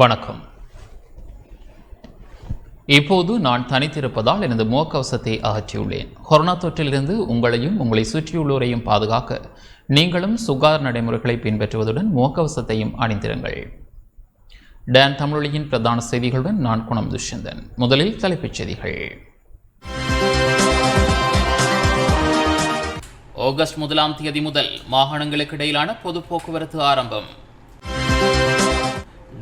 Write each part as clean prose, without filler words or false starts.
வணக்கம். இப்போது நான் தனித்திருப்பதால் எனது முகக்கவசத்தை அகற்றியுள்ளேன். கொரோனா தொற்றிலிருந்து உங்களையும் உங்களை சுற்றியுள்ளோரையும் பாதுகாக்க நீங்களும் சுகாதார நடைமுறைகளை பின்பற்றுவதுடன் முகக்கவசத்தையும் அணிந்திருங்கள். டான் தமிழொலியின் பிரதான செய்திகளுடன் நான் குணம் துஷ்யந்தன். முதலில் தலைப்புச் செய்திகள். ஆகஸ்ட் 1 முதல் மாகாணங்களுக்கு இடையிலான பொது போக்குவரத்து ஆரம்பம்.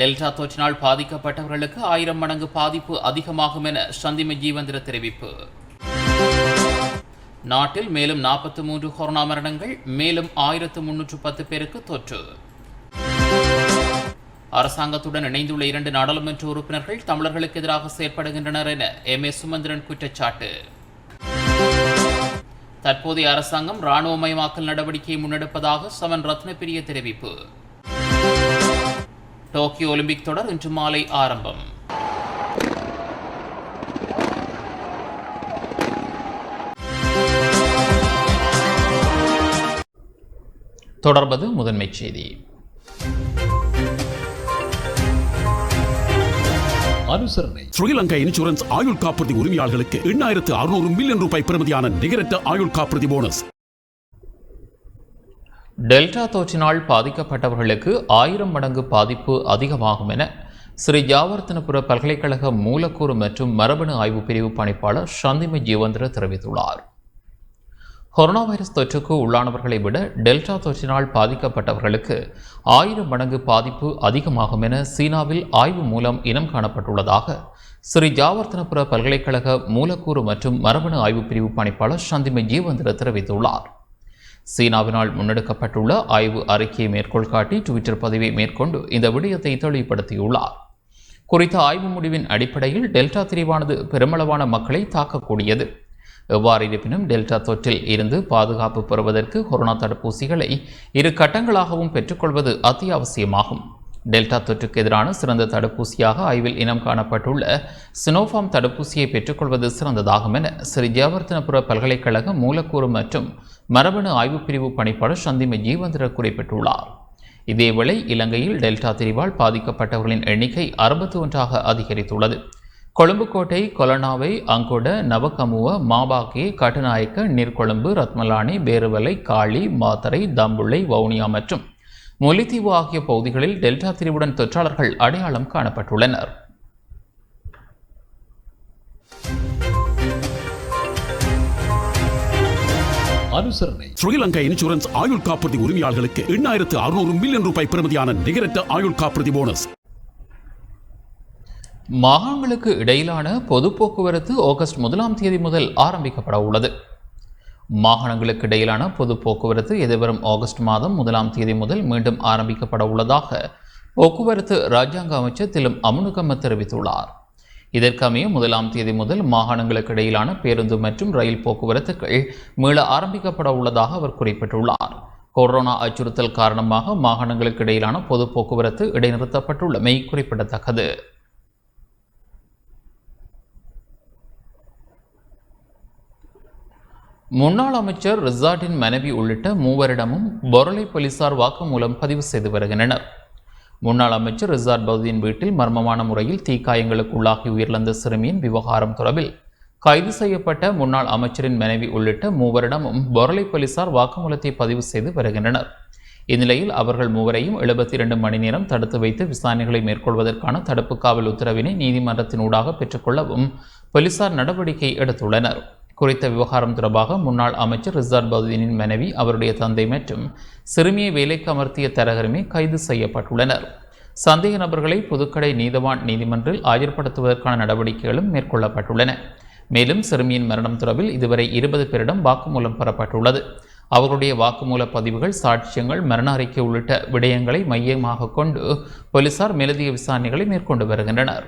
டெல்டா தொற்றினால் பாதிக்கப்பட்டவர்களுக்கு 1000 மடங்கு பாதிப்பு அதிகமாகும் என சந்திம ஜீவந்திர தெரிவிப்பு. நாட்டில் மேலும் 43 கொரோனா மரணங்கள், மேலும் 1310 பேருக்கு தொற்று. அரசாங்கத்துடன் இணைந்துள்ள 2 நாடாளுமன்ற உறுப்பினர்கள் தமிழர்களுக்கு எதிராக செயற்படுகின்றனர் என M.A. சுமந்திரன் குற்றச்சாட்டு. தற்போதைய அரசாங்கம் இராணுவமயமாக்கல் நடவடிக்கையை முன்னெடுப்பதாக சமன் ரத்னபிரிய தெரிவிப்பு. டோக்கியோ ஒலிம்பிக் தொடர் இன்று மாலை ஆரம்பம். தொடர்பது முதன்மை செய்தி. அனுசரணை. ஸ்ரீலங்கா இன்சூரன்ஸ் ஆயுள் காப்புறுதி உரிமையாளர்களுக்கு 8600 மில்லியன் ரூபாய் பெறுமதியான நிகரற்ற ஆயுள் காப்புறுதி போனஸ். டெல்டா தொற்றினால் பாதிக்கப்பட்டவர்களுக்கு 1000 மடங்கு பாதிப்பு அதிகமாகும் என ஸ்ரீ ஜாவர்த்தனபுர பல்கலைக்கழக மூலக்கூறு மற்றும் மரபணு ஆய்வு பிரிவு பணிப்பாளர் சந்திம ஜீவந்திர தெரிவித்துள்ளார். கொரோனா வைரஸ் தொற்றுக்கு உள்ளானவர்களை விட டெல்டா தொற்றினால் பாதிக்கப்பட்டவர்களுக்கு 1000 மடங்கு பாதிப்பு அதிகமாகும் என சீனாவில் ஆய்வு மூலம் இனம் காணப்பட்டுள்ளதாக ஸ்ரீ ஜாவர்த்தனபுர பல்கலைக்கழக மூலக்கூறு மற்றும் மரபணு ஆய்வு பிரிவு பணிப்பாளர் சந்திம ஜீவந்திர தெரிவித்துள்ளார். சீனாவினால் முன்னெடுக்கப்பட்டுள்ள ஆய்வு அறிக்கையை மேற்கோள் காட்டி ட்விட்டர் பதிவை மேற்கொண்டு இந்த விடயத்தை தெளிவுபடுத்தியுள்ளார். குறித்த ஆய்வு முடிவின் அடிப்படையில் டெல்டா திரிவானது பெருமளவான மக்களை தாக்கக்கூடியது. எவ்வாறு இருப்பினும் டெல்டா தொற்றில் இருந்து பாதுகாப்பு பெறுவதற்கு கொரோனா தடுப்பூசிகளை 2 கட்டங்களாகவும் பெற்றுக்கொள்வது அத்தியாவசியமாகும். டெல்டா தொற்றுக்கு எதிரான சிறந்த தடுப்பூசியாக ஆய்வில் இனம் காணப்பட்டுள்ள சினோஃபார்ம் தடுப்பூசியை பெற்றுக்கொள்வது சிறந்ததாகும் என ஸ்ரீ ஜெயவர்தனபுர பல்கலைக்கழக மூலக்கூறு மற்றும் மரபணு ஆய்வு பிரிவு பணிப்பாளர் சந்திம ஜீவந்திர குறிப்பிட்டுள்ளார். இதேவேளை இலங்கையில் டெல்டா திரிவால் பாதிக்கப்பட்டவர்களின் எண்ணிக்கை 61ஆக அதிகரித்துள்ளது. கொழும்புக்கோட்டை, கொலனாவை, அங்கொட, நவகமுவ, மாபாகே, கட்டுநாயக்க, நீர்கொழும்பு, ரத்மலானி, பேருவலை, காளி, மாத்தரை, தம்புள்ளை, வவுனியா மற்றும் முல்லைத்தீவு ஆகிய பகுதிகளில் டெல்டா திரிவுடன் தொற்றாளர்கள் அடையாளம் காணப்பட்டுள்ளனர். அனுசரணை. ஸ்ரீலங்கா இன்சூரன்ஸ் ஆயுள் காப்புறுதி உரிமையாளர்களுக்கு 8600 மில்லியன் ரூபாய் பெறுமதியான நிகரற்ற ஆயுள் காப்புறுதி போனஸ். மாகாணங்களுக்கு இடையிலான பொது போக்குவரத்து ஆகஸ்ட் 1 முதல் ஆரம்பிக்கப்பட உள்ளது. மாகாணங்களுக்கு இடையிலான பொது போக்குவரத்து எதிர்வரும் ஆகஸ்ட் மாதம் 1 முதல் மீண்டும் ஆரம்பிக்கப்பட உள்ளதாக போக்குவரத்து இராஜாங்க அமைச்சர் திலும் அமுனுகம தெரிவித்துள்ளார். இதற்கமைய 1 முதல் மாகாணங்களுக்கு இடையிலான பேருந்து மற்றும் ரயில் போக்குவரத்துகள் மீள ஆரம்பிக்கப்பட உள்ளதாக அவர் குறிப்பிட்டுள்ளார். கொரோனா அச்சுறுத்தல் காரணமாக மாகாணங்களுக்கு இடையிலான பொது போக்குவரத்து இடைநிறுத்தப்பட்டுள்ளமை குறிப்பிடத்தக்கது. முன்னாள் அமைச்சர் ரிசார்டின் மனைவி உள்ளிட்ட 3 பொரளை போலீசார் வாக்குமூலம் பதிவு செய்து வருகின்றனர். முன்னாள் அமைச்சர் ரிசார்ட் பகுதியின் வீட்டில் மர்மமான முறையில் தீக்காயங்களுக்கு உள்ளாகி உயிரிழந்த சிறுமியின் விவகாரம் தொடர்பில் கைது செய்யப்பட்ட முன்னாள் அமைச்சரின் மனைவி உள்ளிட்ட 3 பொரளை போலீசார் வாக்குமூலத்தை பதிவு செய்து வருகின்றனர். இந்நிலையில் அவர்கள் 3 72 மணி நேரம் தடுத்து வைத்து விசாரணைகளை மேற்கொள்வதற்கான தடுப்பு காவல் உத்தரவினை நீதிமன்றத்தினூடாக பெற்றுக்கொள்ளவும் போலீசார் நடவடிக்கை எடுத்துள்ளனர். குறித்த விவகாரம் தொடர்பாக முன்னாள் அமைச்சர் ரிசார்ட் பகுதியின் மனைவி, அவருடைய தந்தை மற்றும் சிறுமியை வேலைக்கு அமர்த்திய தரகருமே கைது செய்யப்பட்டுள்ளனர். சந்தேக நபர்களை புதுக்கடை நீதவான் நீதிமன்றில் ஆஜர்படுத்துவதற்கான நடவடிக்கைகளும் மேற்கொள்ளப்பட்டுள்ளன. மேலும் சிறுமியின் மரணம் தொடர்பில் இதுவரை 20 பேரிடம் வாக்குமூலம் பெறப்பட்டுள்ளது. அவர்களுடைய வாக்குமூல பதிவுகள், சாட்சியங்கள், மரண அறிக்கை உள்ளிட்ட விடயங்களை மையமாக கொண்டு போலீசார் மேலதிக விசாரணைகளை மேற்கொண்டு வருகின்றனர்.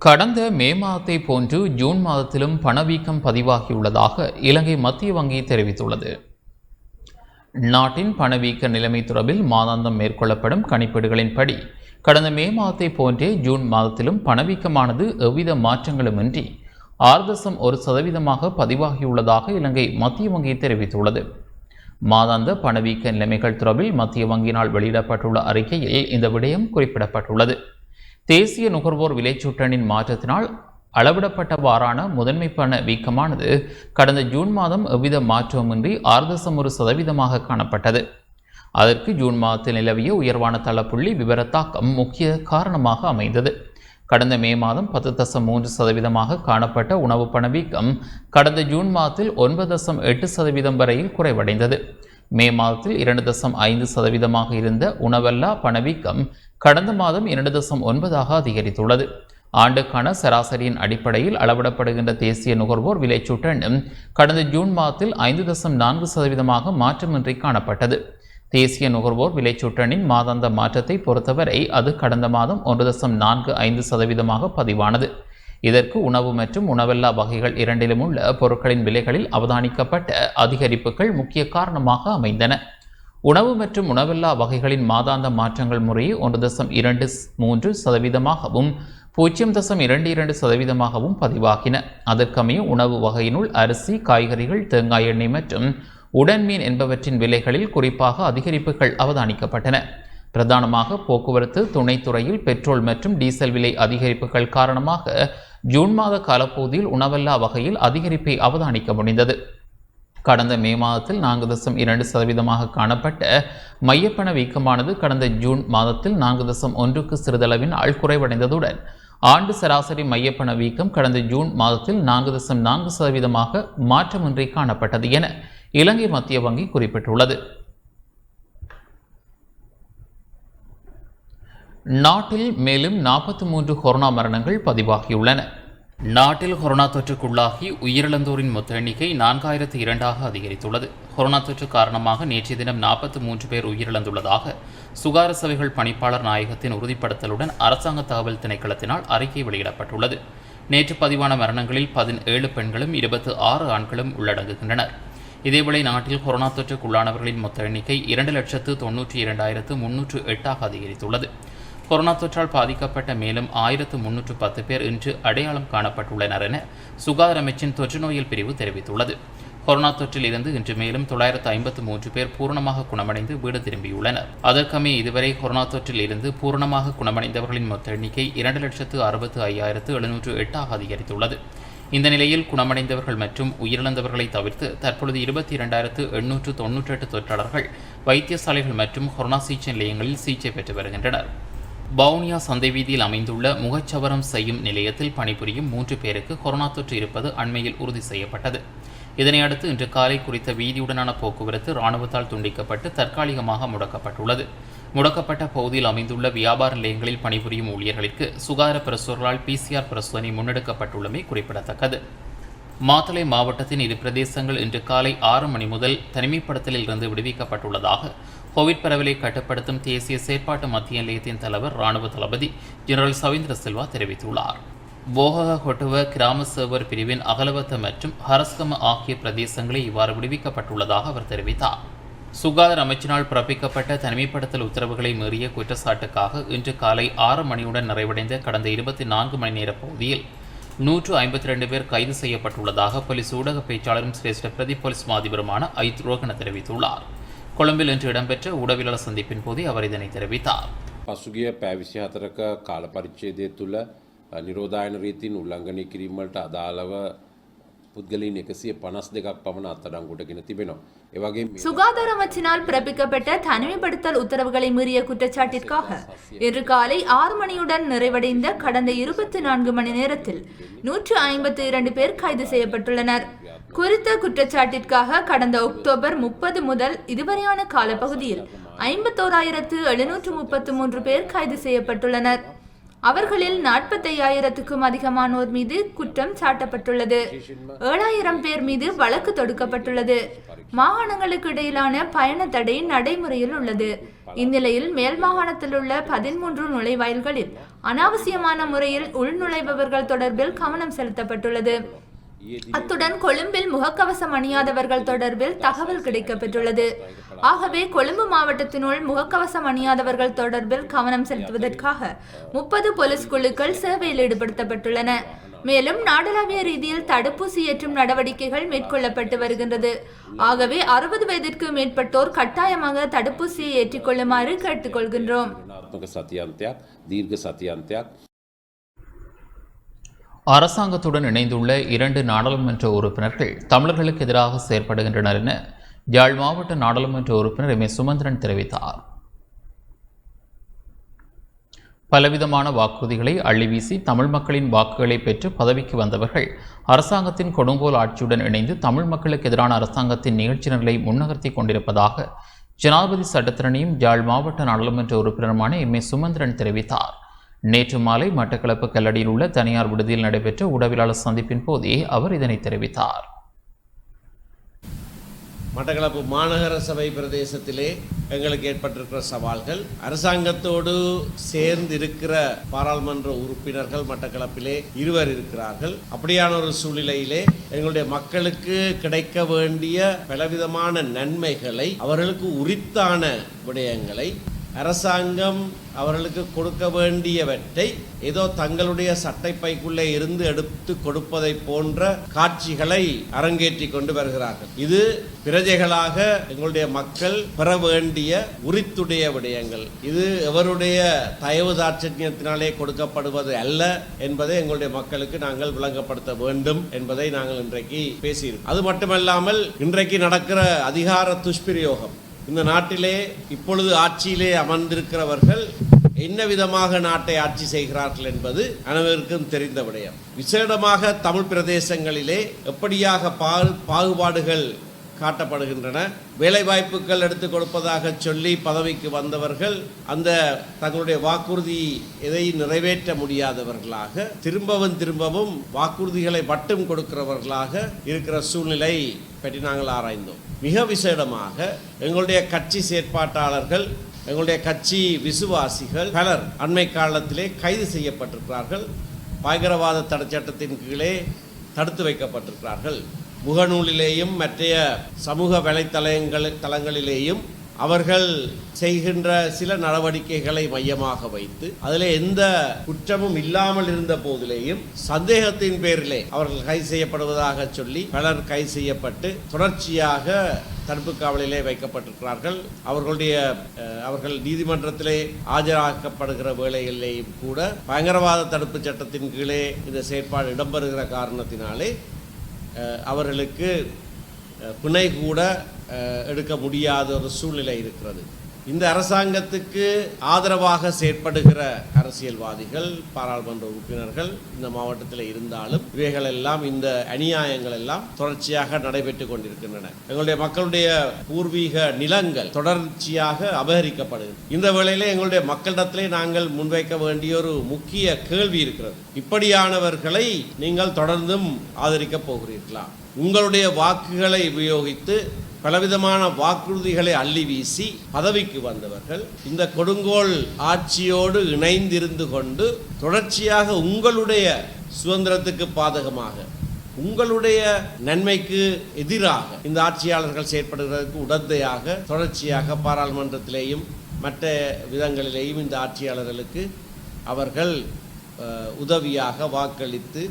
கடந்த மே மாதத்தை போன்று ஜூன் மாதத்திலும் பணவீக்கம் பதிவாகியுள்ளதாக இலங்கை மத்திய வங்கி தெரிவித்துள்ளது. நாட்டின் பணவீக்க நிலைமை தொடர்பில் மாதாந்தம் மேற்கொள்ளப்படும் கணிப்பீடுகளின்படி கடந்த மே மாதத்தை போன்றே ஜூன் மாதத்திலும் பணவீக்கமானது எவ்வித மாற்றங்களுமின்றி 6.1% பதிவாகியுள்ளதாக இலங்கை மத்திய வங்கி தெரிவித்துள்ளது. மாதாந்த பணவீக்க நிலைமைகள் தொடர்பில் மத்திய வங்கியினால் வெளியிடப்பட்டுள்ள அறிக்கையில் இந்த விடயம் குறிப்பிடப்பட்டுள்ளது. தேசிய நுகர்வோர் விலைச்சூட்டனின் மாற்றத்தினால் அளவிடப்பட்டவாறான முதன்மை பண வீக்கமானது கடந்த ஜூன் மாதம் எவ்வித மாற்றமின்றி 6.1% காணப்பட்டது. அதற்கு ஜூன் மாதத்தில் நிலவிய உயர்வான தளப்புள்ளி விவரத்தாக்கம் முக்கிய காரணமாக அமைந்தது. கடந்த மே மாதம் 10.3% காணப்பட்ட உணவு பணவீக்கம் கடந்த ஜூன் மாதத்தில் 9.8% வரையில் குறைவடைந்தது. மே மாதத்தில் 2.5% இருந்த உணவல்லா பணவீக்கம் கடந்த மாதம் 2.9% அதிகரித்துள்ளது. ஆண்டுக்கான சராசரியின் அடிப்படையில் அளவிடப்படுகின்ற தேசிய நுகர்வோர் விலைச்சூட்டனும் கடந்த ஜூன் மாதத்தில் 5.4% மாற்றமின்றி காணப்பட்டது. தேசிய நுகர்வோர் விலைச்சூட்டனின் மாதாந்த மாற்றத்தை பொறுத்தவரை அது கடந்த மாதம் 1.45% பதிவானது. இதற்கு உணவு மற்றும் உணவல்லா வகைகள் இரண்டிலும் உள்ள பொருட்களின் விலைகளில் அவதானிக்கப்பட்ட அதிகரிப்புகள் முக்கிய காரணமாக அமைந்தன. உணவு மற்றும் உணவல்லா வகைகளின் மாதாந்த மாற்றங்கள் முறையே 1.23%, 0.22% பதிவாகின. அதற்கமைய உணவு வகையினுள் அரிசி, காய்கறிகள், தேங்காய் எண்ணெய் மற்றும் உடன்மீன் என்பவற்றின் விலைகளில் குறிப்பாக அதிகரிப்புகள் அவதானிக்கப்பட்டன. பிரதானமாக போக்குவரத்து, துணைத்துறையில் பெட்ரோல் மற்றும் டீசல் விலை அதிகரிப்புகள் காரணமாக ஜூன் மாத காலப்பகுதியில் உணவல்லா வகையில் அதிகரிப்பை அவதானிக்க முடிந்தது. கடந்த மே மாதத்தில் 4.2% காணப்பட்ட மையப்பண வீக்கமானது கடந்த ஜூன் மாதத்தில் 4.1க்கு சிறிதளவினால் குறைவடைந்ததுடன் ஆண்டு சராசரி மையப்பண வீக்கம் கடந்த ஜூன் மாதத்தில் 4.4% மாற்றமின்றி காணப்பட்டது என இலங்கை மத்திய வங்கி குறிப்பிட்டுள்ளது. நாட்டில் மேலும் 43 கொரோனா மரணங்கள் பதிவாகியுள்ளன. நாட்டில் கொரோனா தொற்றுக்குள்ளாகி உயிரிழந்தோரின் மொத்த எண்ணிக்கை 4002 அதிகரித்துள்ளது. கொரோனா தொற்று காரணமாக நேற்றைய தினம் 43 பேர் உயிரிழந்துள்ளதாக சுகாதார சேவைகள் பணிப்பாளர் நாயகத்தின் உறுதிப்படுத்தலுடன் அரசாங்க தகவல் திணைக்களத்தினால் அறிக்கை வெளியிடப்பட்டுள்ளது. நேற்று பதிவான மரணங்களில் 17 பெண்களும் 26 ஆண்களும் உள்ளடங்குகின்றனர். இதேவேளை நாட்டில் கொரோனா தொற்றுக்குள்ளானவர்களின் மொத்த எண்ணிக்கை 2,92,308 அதிகரித்துள்ளது. கொரோனா தொற்றால் பாதிக்கப்பட்ட மேலும் 1310 பேர் இன்று அடையாளம் காணப்பட்டுள்ளனர் என சுகாதார அமைச்சின் தொற்று நோயல் பிரிவு தெரிவித்துள்ளது. கொரோனா தொற்றில் இருந்து இன்று மேலும் 953 பேர் பூரணமாக குணமடைந்து வீடு திரும்பியுள்ளனர். அதற்கமே இதுவரை கொரோனா தொற்றில் இருந்து பூரணமாக குணமடைந்தவர்களின் மொத்த எண்ணிக்கை 2,65,708 அதிகரித்துள்ளது. இந்த நிலையில் குணமடைந்தவர்கள் மற்றும் உயிரிழந்தவர்களை தவிர்த்து தற்பொழுது 22,898 தொற்றாளர்கள் வைத்தியசாலைகள் மற்றும் கொரோனா சிகிச்சை நிலையங்களில் சிகிச்சை பெற்று வருகின்றனர். வவுனியா சந்தை வீதியில் அமைந்துள்ள முகச்சவரம் செய்யும் நிலையத்தில் பணிபுரியும் 3 பேருக்கு கொரோனா தொற்று இருப்பது அண்மையில் உறுதி செய்யப்பட்டது. இதனையடுத்து இன்று காலை குறித்த வீதியுடனான போக்குவரத்து இராணுவத்தால் துண்டிக்கப்பட்டு தற்காலிகமாக முடக்கப்பட்டுள்ளது. முடக்கப்பட்ட பகுதியில் அமைந்துள்ள வியாபார நிலையங்களில் பணிபுரியும் ஊழியர்களுக்கு சுகாதார பிரசுரங்களால் PCR பரிசோதனை முன்னெடுக்கப்பட்டுள்ளமை குறிப்பிடத்தக்கது. மாத்தளை மாவட்டத்தின் இரு பிரதேசங்கள் இன்று காலை 6 மணி முதல் தனிமைப்படுத்தலில் இருந்து விடுவிக்கப்பட்டுள்ளதாக கோவிட் பரவலை கட்டுப்படுத்தும் தேசிய செயற்பாட்டு மத்திய நிலையத்தின் தலைவர் இராணுவ தளபதி ஜெனரல் சவீந்திர சில்வா தெரிவித்துள்ளார். போகக கொட்டுவ கிராம சேவர் பிரிவின் அகலவத்த மற்றும் ஹரஸ்கம ஆகிய பிரதேசங்களே இவ்வாறு விடுவிக்கப்பட்டுள்ளதாக அவர் தெரிவித்தார். சுகாதார அமைச்சினால் பிறப்பிக்கப்பட்ட தனிமைப்படுத்தல் உத்தரவுகளை மீறிய குற்றச்சாட்டுக்காக இன்று காலை 6 மணியுடன் நிறைவடைந்த கடந்த 24 மணி நேர பகுதியில் 152 பேர் கைது செய்யப்பட்டுள்ளதாக போலீஸ் ஊடக பேச்சாளரும் சிரேஷ்ட பிரதி போலீஸ் மாதிபருமான ஐத் ரோகன தெரிவித்துள்ளார். கொழும்பில் இன்று இடம்பெற்ற ஊடகவியலாளர் சந்திப்பின் போது அவர் இதனை தெரிவித்தார். පසුගිය පැය 24ක කාල පරිච්ඡේදය තුළ නිරෝධායන රීතීන් උල්ලංඝනය කිරීම වලට අදාළව පුද්ගලයන් 152ක් පමණ අත්අඩංගුවට ගෙන තිබෙනවා. ඒ වගේම சுகாதார அமைச்சினால் பிறப்பிக்கப்பட்ட தனிமைப்படுத்தல் உத்தரவுகளை மீறிய குற்றச்சாட்டிற்காக இன்று காலை 6 மணியுடன் நிறைவடைந்த கடந்த 24 மணி நேரத்தில் 152 பேர் கைது செய்யப்பட்டுள்ளனர். குறித்த குற்றச்சாட்டிற்காக கடந்த அக்டோபர் 30 முதல் இதுவரையான காலப்பகுதியில் 51,733 பேர் கைது செய்யப்பட்டுள்ளனர். அவர்களில் 45,000க்கும் அதிகமானோர் மீது குற்றம் சாட்டப்பட்டுள்ளது. 7,000 பேர் மீது வழக்கு தொடுக்கப்பட்டுள்ளது. மாகாணங்களுக்கு இடையிலான பயண தடை நடைமுறையில் உள்ளது. இந்நிலையில் மேல் மாகாணத்தில் உள்ள 13 நுழைவாயில்களில் அனாவசியமான முறையில் உள்நுழைபவர்கள் தொடர்பில் கவனம் செலுத்தப்பட்டுள்ளது. அத்துடன் கொழும்பில் முகக்கவசம் அணியாதவர்கள் தொடர்பில் தகவல் கிடைக்கப்பெற்றுள்ளது. ஆகவே கொழும்பு மாவட்டத்தினுள் முகக்கவசம் அணியாதவர்கள் தொடர்பில் கவனம் செலுத்துவதற்காக 30 போலீஸ் குழுக்கள் சேவையில் ஈடுபடுத்தப்பட்டுள்ளன. மேலும் நாடளாவிய ரீதியில் தடுப்பூசி ஏற்றும் நடவடிக்கைகள் மேற்கொள்ளப்பட்டு வருகின்றது. ஆகவே 60 வயதிற்கு மேற்பட்டோர் கட்டாயமாக தடுப்பூசியை ஏற்றிக்கொள்ளுமாறு கேட்டுக்கொள்கின்றோம். அரசாங்கத்துடன் இணைந்துள்ள 2 நாடாளுமன்ற உறுப்பினர்கள் தமிழர்களுக்கு எதிராக செயற்படுகின்றனர் என யாழ் மாவட்ட நாடாளுமன்ற உறுப்பினர் எம். சுமந்திரன் தெரிவித்தார். பலவிதமான வாக்குறுதிகளை அள்ளிவீசி தமிழ் மக்களின் வாக்குகளை பெற்று பதவிக்கு வந்தவர்கள் அரசாங்கத்தின் கொடுங்கோல் ஆட்சியுடன் இணைந்து தமிழ் மக்களுக்கு எதிரான அரசாங்கத்தின் நிகழ்ச்சி நிரலை முன்னகர்த்தி கொண்டிருப்பதாக ஜனாதிபதி சட்டத்திரணியும் யாழ் மாவட்ட நாடாளுமன்ற உறுப்பினருமான எம். சுமந்திரன் தெரிவித்தார். நேற்று மாலை மட்டக்களப்பு கல்லடியில் உள்ள தனியார் விடுதியில் நடைபெற்ற உடவியலாளர் சந்திப்பின் போதே அவர் இதனை தெரிவித்தார். மட்டக்களப்பு மாநகர சபை பிரதேசத்திலே எங்களுக்கு ஏற்பட்டிருக்கிற சவால்கள், அரசாங்கத்தோடு சேர்ந்து இருக்கிற பாராளுமன்ற உறுப்பினர்கள் மட்டக்களப்பிலே 2 இருக்கிறார்கள். அப்படியான ஒரு சூழ்நிலையிலே எங்களுடைய மக்களுக்கு கிடைக்க வேண்டிய பலவிதமான நன்மைகளை, அவர்களுக்கு உரித்தான விடயங்களை, அரசாங்கம் அவர்களுக்கு கொடுக்க வேண்டியவற்றை ஏதோ தங்களுடைய சட்டைப்பைக்குள்ளே இருந்து எடுத்து கொடுப்பதை போன்ற காட்சிகளை அரங்கேற்றி கொண்டு வருகிறார்கள். இது பிரஜைகளாக எங்களுடைய மக்கள் பெற வேண்டிய உரித்துடைய விடயங்கள். இது எவருடைய தயவு தாட்சண்யத்தினாலே கொடுக்கப்படுவது அல்ல என்பதை எங்களுடைய மக்களுக்கு நாங்கள் விளங்கப்படுத்த வேண்டும் என்பதை நாங்கள் இன்றைக்கு பேசியிருக்கோம். அது மட்டுமல்லாமல் இன்றைக்கு நடக்கிற அதிகார துஷ்பிரயோகம், இந்த நாட்டிலே இப்பொழுது ஆட்சியிலே அமர்ந்திருக்கிறவர்கள் என்ன விதமாக நாட்டை ஆட்சி செய்கிறார்கள் என்பது அனைவருக்கும் தெரிந்த விடயம். விசேடமாக தமிழ் பிரதேசங்களிலே எப்படியாக பாகுபாடுகள் காட்டப்படுகின்றன. வேலைவாய்ப்புகள் எடுத்துக் கொடுப்பதாக சொல்லி பதவிக்கு வந்தவர்கள் அந்த தங்களுடைய வாக்குறுதி எதை நிறைவேற்ற முடியாதவர்களாக திரும்பவும் வாக்குறுதிகளை மட்டும் கொடுக்கிறவர்களாக இருக்கிற சூழ்நிலை பற்றி நாங்கள் ஆராய்ந்தோம். மிக விசேடமாக எங்களுடைய கட்சி செயற்பாட்டாளர்கள், எங்களுடைய கட்சி விசுவாசிகள் பலர் அண்மை காலத்திலே கைது செய்யப்பட்டிருக்கிறார்கள். பயங்கரவாத தடை சட்டத்தின் கீழே தடுத்து வைக்கப்பட்டிருக்கிறார்கள். முகநூலிலேயும் மற்றைய சமூக வலைத்தளங்களிலேயும் அவர்கள் செய்கின்ற சில நடவடிக்கைகளை மையமாக வைத்து அதில் எந்த குற்றமும் இல்லாமல் இருந்த போதிலேயும் சந்தேகத்தின் பேரிலே அவர்கள் கைது செய்யப்படுவதாக சொல்லி பலர் கைது செய்யப்பட்டு தொடர்ச்சியாக தடுப்பு காவலிலே வைக்கப்பட்டிருக்கிறார்கள். அவர்கள் நீதிமன்றத்திலே ஆஜராக்கப்படுகிற வேளைகளிலேயும் கூட பயங்கரவாத தடுப்பு சட்டத்தின் கீழே இந்த செயற்பாடு இடம்பெறுகிற காரணத்தினாலே அவர்களுக்கு பிணை கூட எடுக்க முடியாத ஒரு சூழ்நிலை இருக்கிறது. இந்த அரசாங்கத்துக்கு ஆதரவாக செயற்படுகிற அரசியல்வாதிகள், பாராளுமன்ற உறுப்பினர்கள் இந்த மாவட்டத்தில் இருந்தாலும் இவைகள் எல்லாம், இந்த அநியாயங்கள் எல்லாம் தொடர்ச்சியாக நடைபெற்று கொண்டிருக்கின்றன. எங்களுடைய மக்களுடைய பூர்வீக நிலங்கள் தொடர்ச்சியாக அபகரிக்கப்படுகிறது. இந்த வேளையிலே எங்களுடைய மக்களிடத்திலே நாங்கள் முன்வைக்க வேண்டிய ஒரு முக்கிய கேள்வி இருக்கிறது. இப்படியானவர்களை நீங்கள் தொடர்ந்தும் ஆதரிக்கப் போகிறீர்களா? உங்களுடைய வாக்குகளை உபயோகித்து பலவிதமான வாக்குறுதிகளை அள்ளி வீசி பதவிக்கு வந்தவர்கள் இந்த கொடுங்கோல் ஆட்சியோடு இணைந்திருந்து கொண்டு தொடர்ச்சியாக உங்களுடைய சுதந்திரத்துக்கு பாதகமாக, உங்களுடைய நன்மைக்கு எதிராக இந்த ஆட்சியாளர்கள் செயற்படுவதற்கு உடந்தையாக தொடர்ச்சியாக பாராளுமன்றத்திலேயும் மற்ற விதங்களிலேயும் இந்த ஆட்சியாளர்களுக்கு அவர்கள் உதவியாக வாக்களித்து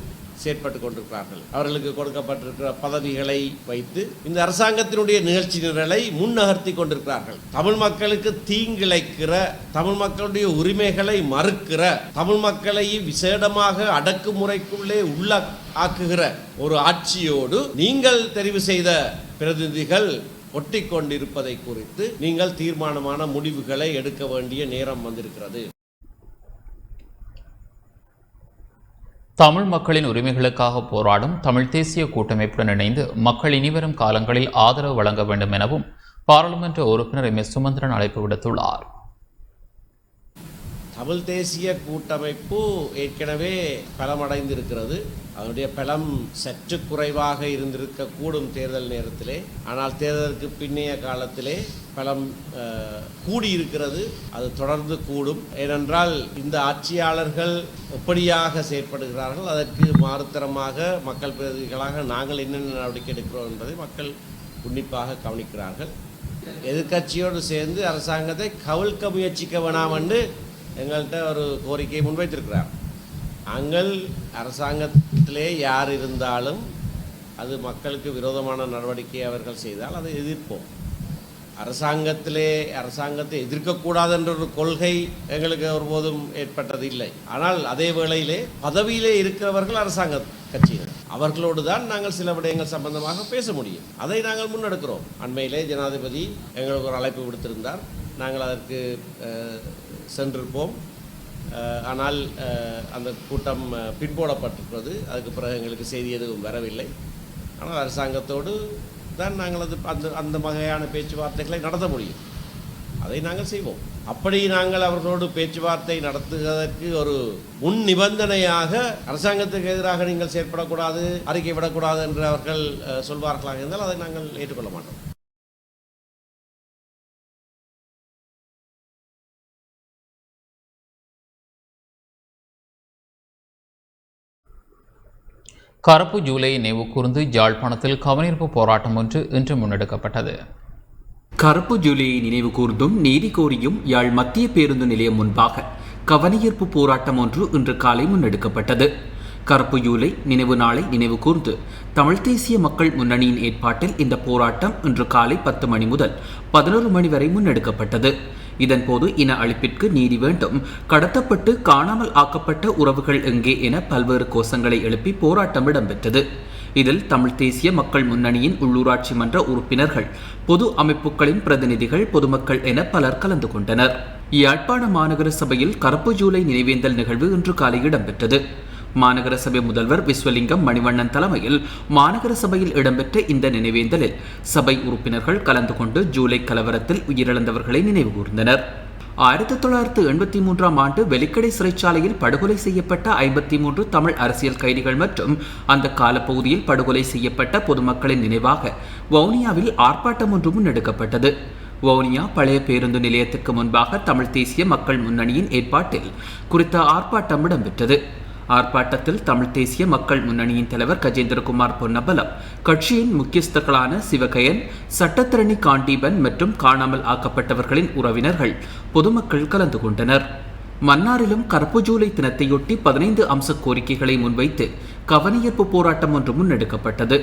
செயற்பட்டு கொண்டிருக்கிறார்கள். அவர்களுக்கு கொடுக்கப்பட்டிருக்கிற பதவிகளை வைத்து இந்த அரசாங்கத்தினுடைய நிகழ்ச்சி நிரலை முன்னகர்த்தி கொண்டிருக்கிறார்கள். தமிழ் மக்களுக்கு தீங்கிழைக்கிற, தமிழ் மக்களுடைய உரிமைகளை மறுக்கிற, தமிழ் மக்களை விசேடமாக அடக்குமுறைக்குள்ளே ஆக்குகிற ஒரு ஆட்சியோடு நீங்கள் தெரிவு செய்த பிரதிநிதிகள் ஒட்டி கொண்டிருப்பதை குறித்து நீங்கள் தீர்மானமான முடிவுகளை எடுக்க வேண்டிய நேரம் வந்திருக்கிறது. தமிழ் மக்களின் உரிமைகளுக்காக போராடும் தமிழ் தேசிய கூட்டமைப்புடன் இணைந்து மக்கள் இனிவரும் காலங்களில் ஆதரவு வழங்க வேண்டும் எனவும் பாராளுமன்ற உறுப்பினர் எம். சுமந்திரன் அழைப்பு விடுத்துள்ளார். தமிழ் தேசிய கூட்டமைப்பு ஏற்கனவே பலமடைந்திருக்கிறது. அதனுடைய பலம் சற்று குறைவாக இருந்திருக்கக்கூடும் தேர்தல் நேரத்திலே. ஆனால் தேர்தலுக்கு பின்னைய காலத்திலே பலம் கூடியிருக்கிறது. அது தொடர்ந்து கூடும். ஏனென்றால் இந்த ஆட்சியாளர்கள் எப்படியாக செயற்படுகிறார்கள், அதற்கு மாறுத்தரமாக மக்கள் பிரதிநிதிகளாக நாங்கள் என்னென்ன நடவடிக்கை எடுக்கிறோம் என்பதை மக்கள் உன்னிப்பாக கவனிக்கிறார்கள். எதிர்க்கட்சியோடு சேர்ந்து அரசாங்கத்தை கவிழ்க்க முயற்சிக்க வேணாம் என்று எங்கள்கிட்ட ஒரு கோரிக்கையை முன்வைத்திருக்கிறார். நாங்கள் அரசாங்கத்திலே யார் இருந்தாலும் அது மக்களுக்கு விரோதமான நடவடிக்கை அவர்கள் செய்தால் அதை எதிர்ப்போம். அரசாங்கத்தை எதிர்க்கக்கூடாது என்ற ஒரு கொள்கை எங்களுக்கு ஒருபோதும் ஏற்பட்டது இல்லை. ஆனால் அதே வேளையிலே பதவியிலே இருக்கிறவர்கள் அரசாங்க கட்சியினர், அவர்களோடு தான் நாங்கள் சில விடயங்கள் சம்பந்தமாக பேச முடியும். அதை நாங்கள் முன்னெடுக்கிறோம். அண்மையிலே ஜனாதிபதி எங்களுக்கு ஒரு அழைப்பு விடுத்திருந்தார். நாங்கள் அதற்கு சென்றிருப்போம். ஆனால் அந்த கூட்டம் பின்போடப்பட்டிருக்கிறது. அதுக்கு பிறகு எங்களுக்கு செய்தி எதுவும் வரவில்லை. ஆனால் அரசாங்கத்தோடு தான் நாங்கள் அந்த வகையான பேச்சுவார்த்தைகளை நடத்த முடியும். அதை நாங்கள் செய்வோம். அப்படி நாங்கள் அவர்களோடு பேச்சுவார்த்தை நடத்துவதற்கு ஒரு முன் நிபந்தனையாக அரசாங்கத்துக்கு எதிராக நீங்கள் செயற்படக்கூடாது, அறிக்கை விடக்கூடாது என்று அவர்கள் சொல்வார்களாக இருந்தால் அதை நாங்கள் ஏற்றுக்கொள்ள மாட்டோம். கருப்பு ஜூலை நினைவு கூர்ந்து யாழ்ப்பாணத்தில் கவனிப்பு போராட்டம் ஒன்று இன்று முன்னெடுக்கப்பட்டது. கருப்பு ஜூலையை நினைவு கூர்ந்தும் நீதி கோரியும் யாழ் மத்திய பேருந்து நிலையம் முன்பாக கவனியீர்ப்பு போராட்டம் ஒன்று இன்று காலை முன்னெடுக்கப்பட்டது. கருப்பு ஜூலை நினைவு நாளை நினைவு கூர்ந்து தமிழ் தேசிய மக்கள் முன்னணியின் ஏற்பாட்டில் இந்த போராட்டம் இன்று காலை 10 மணி முதல் 11 மணி வரை முன்னெடுக்கப்பட்டது. இதன்போது இன அழிப்பிற்கு நீதி வேண்டும், கடத்தப்பட்டு காணாமல் ஆக்கப்பட்ட உறவுகள் எங்கே என பல்வேறு கோஷங்களை எழுப்பி போராட்டம் இடம்பெற்றது. இதில் தமிழ் தேசிய மக்கள் முன்னணியின் உள்ளூராட்சி மன்ற உறுப்பினர்கள், பொது அமைப்புகளின் பிரதிநிதிகள், பொதுமக்கள் என பலர் கலந்து கொண்டனர். யாழ்ப்பாண மாநகர சபையில் கருப்பு ஜூலை நினைவேந்தல் நிகழ்வு இன்று காலை இடம்பெற்றது. மாநகர சபை முதல்வர் விஸ்வலிங்கம் மணிவண்ணன் தலைமையில் மாநகர சபையில் இடம்பெற்ற இந்த நினைவேந்தலில் சபை உறுப்பினர்கள் கலந்து கொண்டு ஜூலை கலவரத்தில் உயிரிழந்தவர்களை நினைவு கூர்ந்தனர். 1983 ஆண்டு வெலிக்கடை சிறைச்சாலையில் படுகொலை செய்யப்பட்ட 53 தமிழ் அரசியல் கைதிகள் மற்றும் அந்த காலப்பகுதியில் படுகொலை செய்யப்பட்ட பொதுமக்களின் நினைவாக வவுனியாவில் ஆர்ப்பாட்டம் ஒன்று முன்னெடுக்கப்பட்டது. வவுனியா பழைய பேருந்து நிலையத்துக்கு முன்பாக தமிழ் தேசிய மக்கள் முன்னணியின் ஏற்பாட்டில் குறித்த ஆர்ப்பாட்டம் இடம்பெற்றது. ஆர்ப்பாட்டத்தில் தமிழ் தேசிய மக்கள் முன்னணியின் தலைவர் கஜேந்திரகுமார் பொன்னம்பலம், கட்சியின் முக்கியஸ்தர்களான சிவகயன், சட்டத்தரணி காண்டீபன் மற்றும் காணாமல் ஆக்கப்பட்டவர்களின் உறவினர்கள், பொதுமக்கள் கலந்து கொண்டனர். மன்னாரிலும் கருப்பு ஜூலை தினத்தையொட்டி 15 அம்ச கோரிக்கைகளை முன்வைத்து கவனியீர்ப்பு போராட்டம் ஒன்று முன்னெடுக்கப்பட்டது.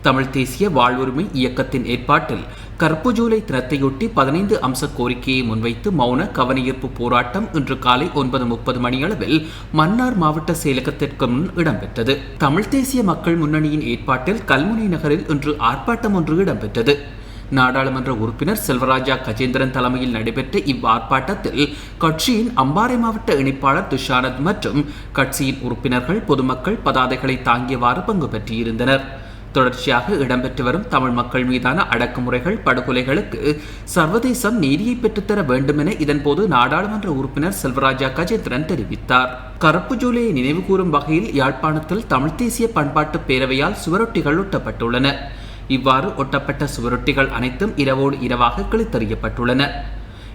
தமிழ் தேசிய வாழ்வுரிமை இயக்கத்தின் ஏற்பாட்டில் கருப்பு ஜூலை தினத்தையொட்டி 15 அம்ச கோரிக்கையை முன்வைத்து மௌன கவனியீர்ப்பு போராட்டம் இன்று காலை 9:30 மணியளவில் மன்னார் மாவட்ட செயலகத்திற்கு முன் இடம்பெற்றது. தமிழ் தேசிய மக்கள் முன்னணியின் ஏற்பாட்டில் கல்முனை நகரில் இன்று ஆர்ப்பாட்டம் ஒன்று இடம்பெற்றது. நாடாளுமன்ற உறுப்பினர் செல்வராஜா கஜேந்திரன் தலைமையில் நடைபெற்ற இவ்வார்ப்பாட்டத்தில் கட்சியின் அம்பாறை மாவட்ட இணைப்பாளர் துஷாரத் மற்றும் கட்சியின் உறுப்பினர்கள், பொதுமக்கள் பதாதைகளை தாங்கியவாறு பங்கு பெற்றிருந்தனர். தொடர்ச்சியாக இடம்பெற்று வரும் தமிழ் மக்கள் மீதான அடக்குமுறைகள், படுகொலைகளுக்கு சர்வதேசம் நீதியை பெற்றுத்தர வேண்டும் என இதன்போது நாடாளுமன்ற உறுப்பினர் செல்வராஜா கஜேந்திரன் தெரிவித்தார். கருப்பு ஜூலையை நினைவு கூறும் வகையில் யாழ்ப்பாணத்தில் தமிழ் தேசிய பண்பாட்டு பேரவையால் சுவரொட்டிகள் ஒட்டப்பட்டுள்ளன. இவ்வாறு ஒட்டப்பட்ட சுவரொட்டிகள் அனைத்தும் இரவோடு இரவாக கிழித்தறியப்பட்டுள்ளன.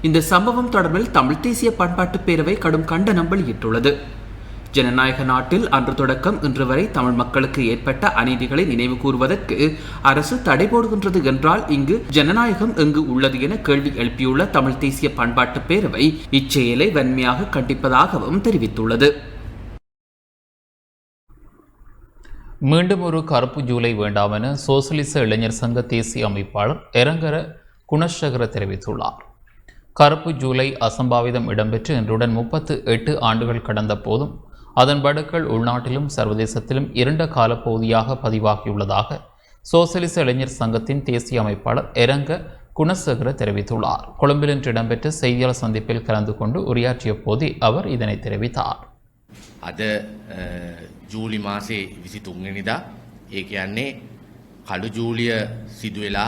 இந்த சம்பவம் தொடர்பில் தமிழ் தேசிய பண்பாட்டு பேரவை கடும் கண்டனம் வெளியிட்டுள்ளது. ஜனநாயக நாட்டில் அன்று தொடக்கம் இன்று வரை தமிழ் மக்களுக்கு ஏற்பட்ட அநீதிகளை நினைவு கூறுவதற்கு அரசு தடை போடுகின்றது என்றால் இங்கு ஜனநாயகம் எங்கு உள்ளது என கேள்வி எழுப்பியுள்ள தமிழ் தேசிய பண்பாட்டு பேரவை இச்செயலை வன்மையாக கண்டிப்பதாகவும் தெரிவித்துள்ளது. மீண்டும் ஒரு கருப்பு ஜூலை வேண்டாம் என சோசலிச இளைஞர் சங்க தேசிய அமைப்பாளர் இரங்கர குணசேகர தெரிவித்துள்ளார். கருப்பு ஜூலை அசம்பாவிதம் இடம்பெற்று இன்றுடன் 38 ஆண்டுகள் கடந்த போதும் அதன் படுக்கள் உள்நாட்டிலும் சர்வதேசத்திலும் இருண்ட காலப்பகுதியாக பதிவாகியுள்ளதாக சோசலிச இளைஞர் சங்கத்தின் தேசிய அமைப்பாளர் இரங்க குணசேகர தெரிவித்துள்ளார். கொழும்பில் இன்று இடம்பெற்ற செய்தியாளர் சந்திப்பில் கலந்து கொண்டு உரையாற்றிய போதே அவர் இதனை தெரிவித்தார். අද ජූලි මාසේ 23 වෙනිදා ඒ කියන්නේ කළු ජූලිය සිදු වෙලා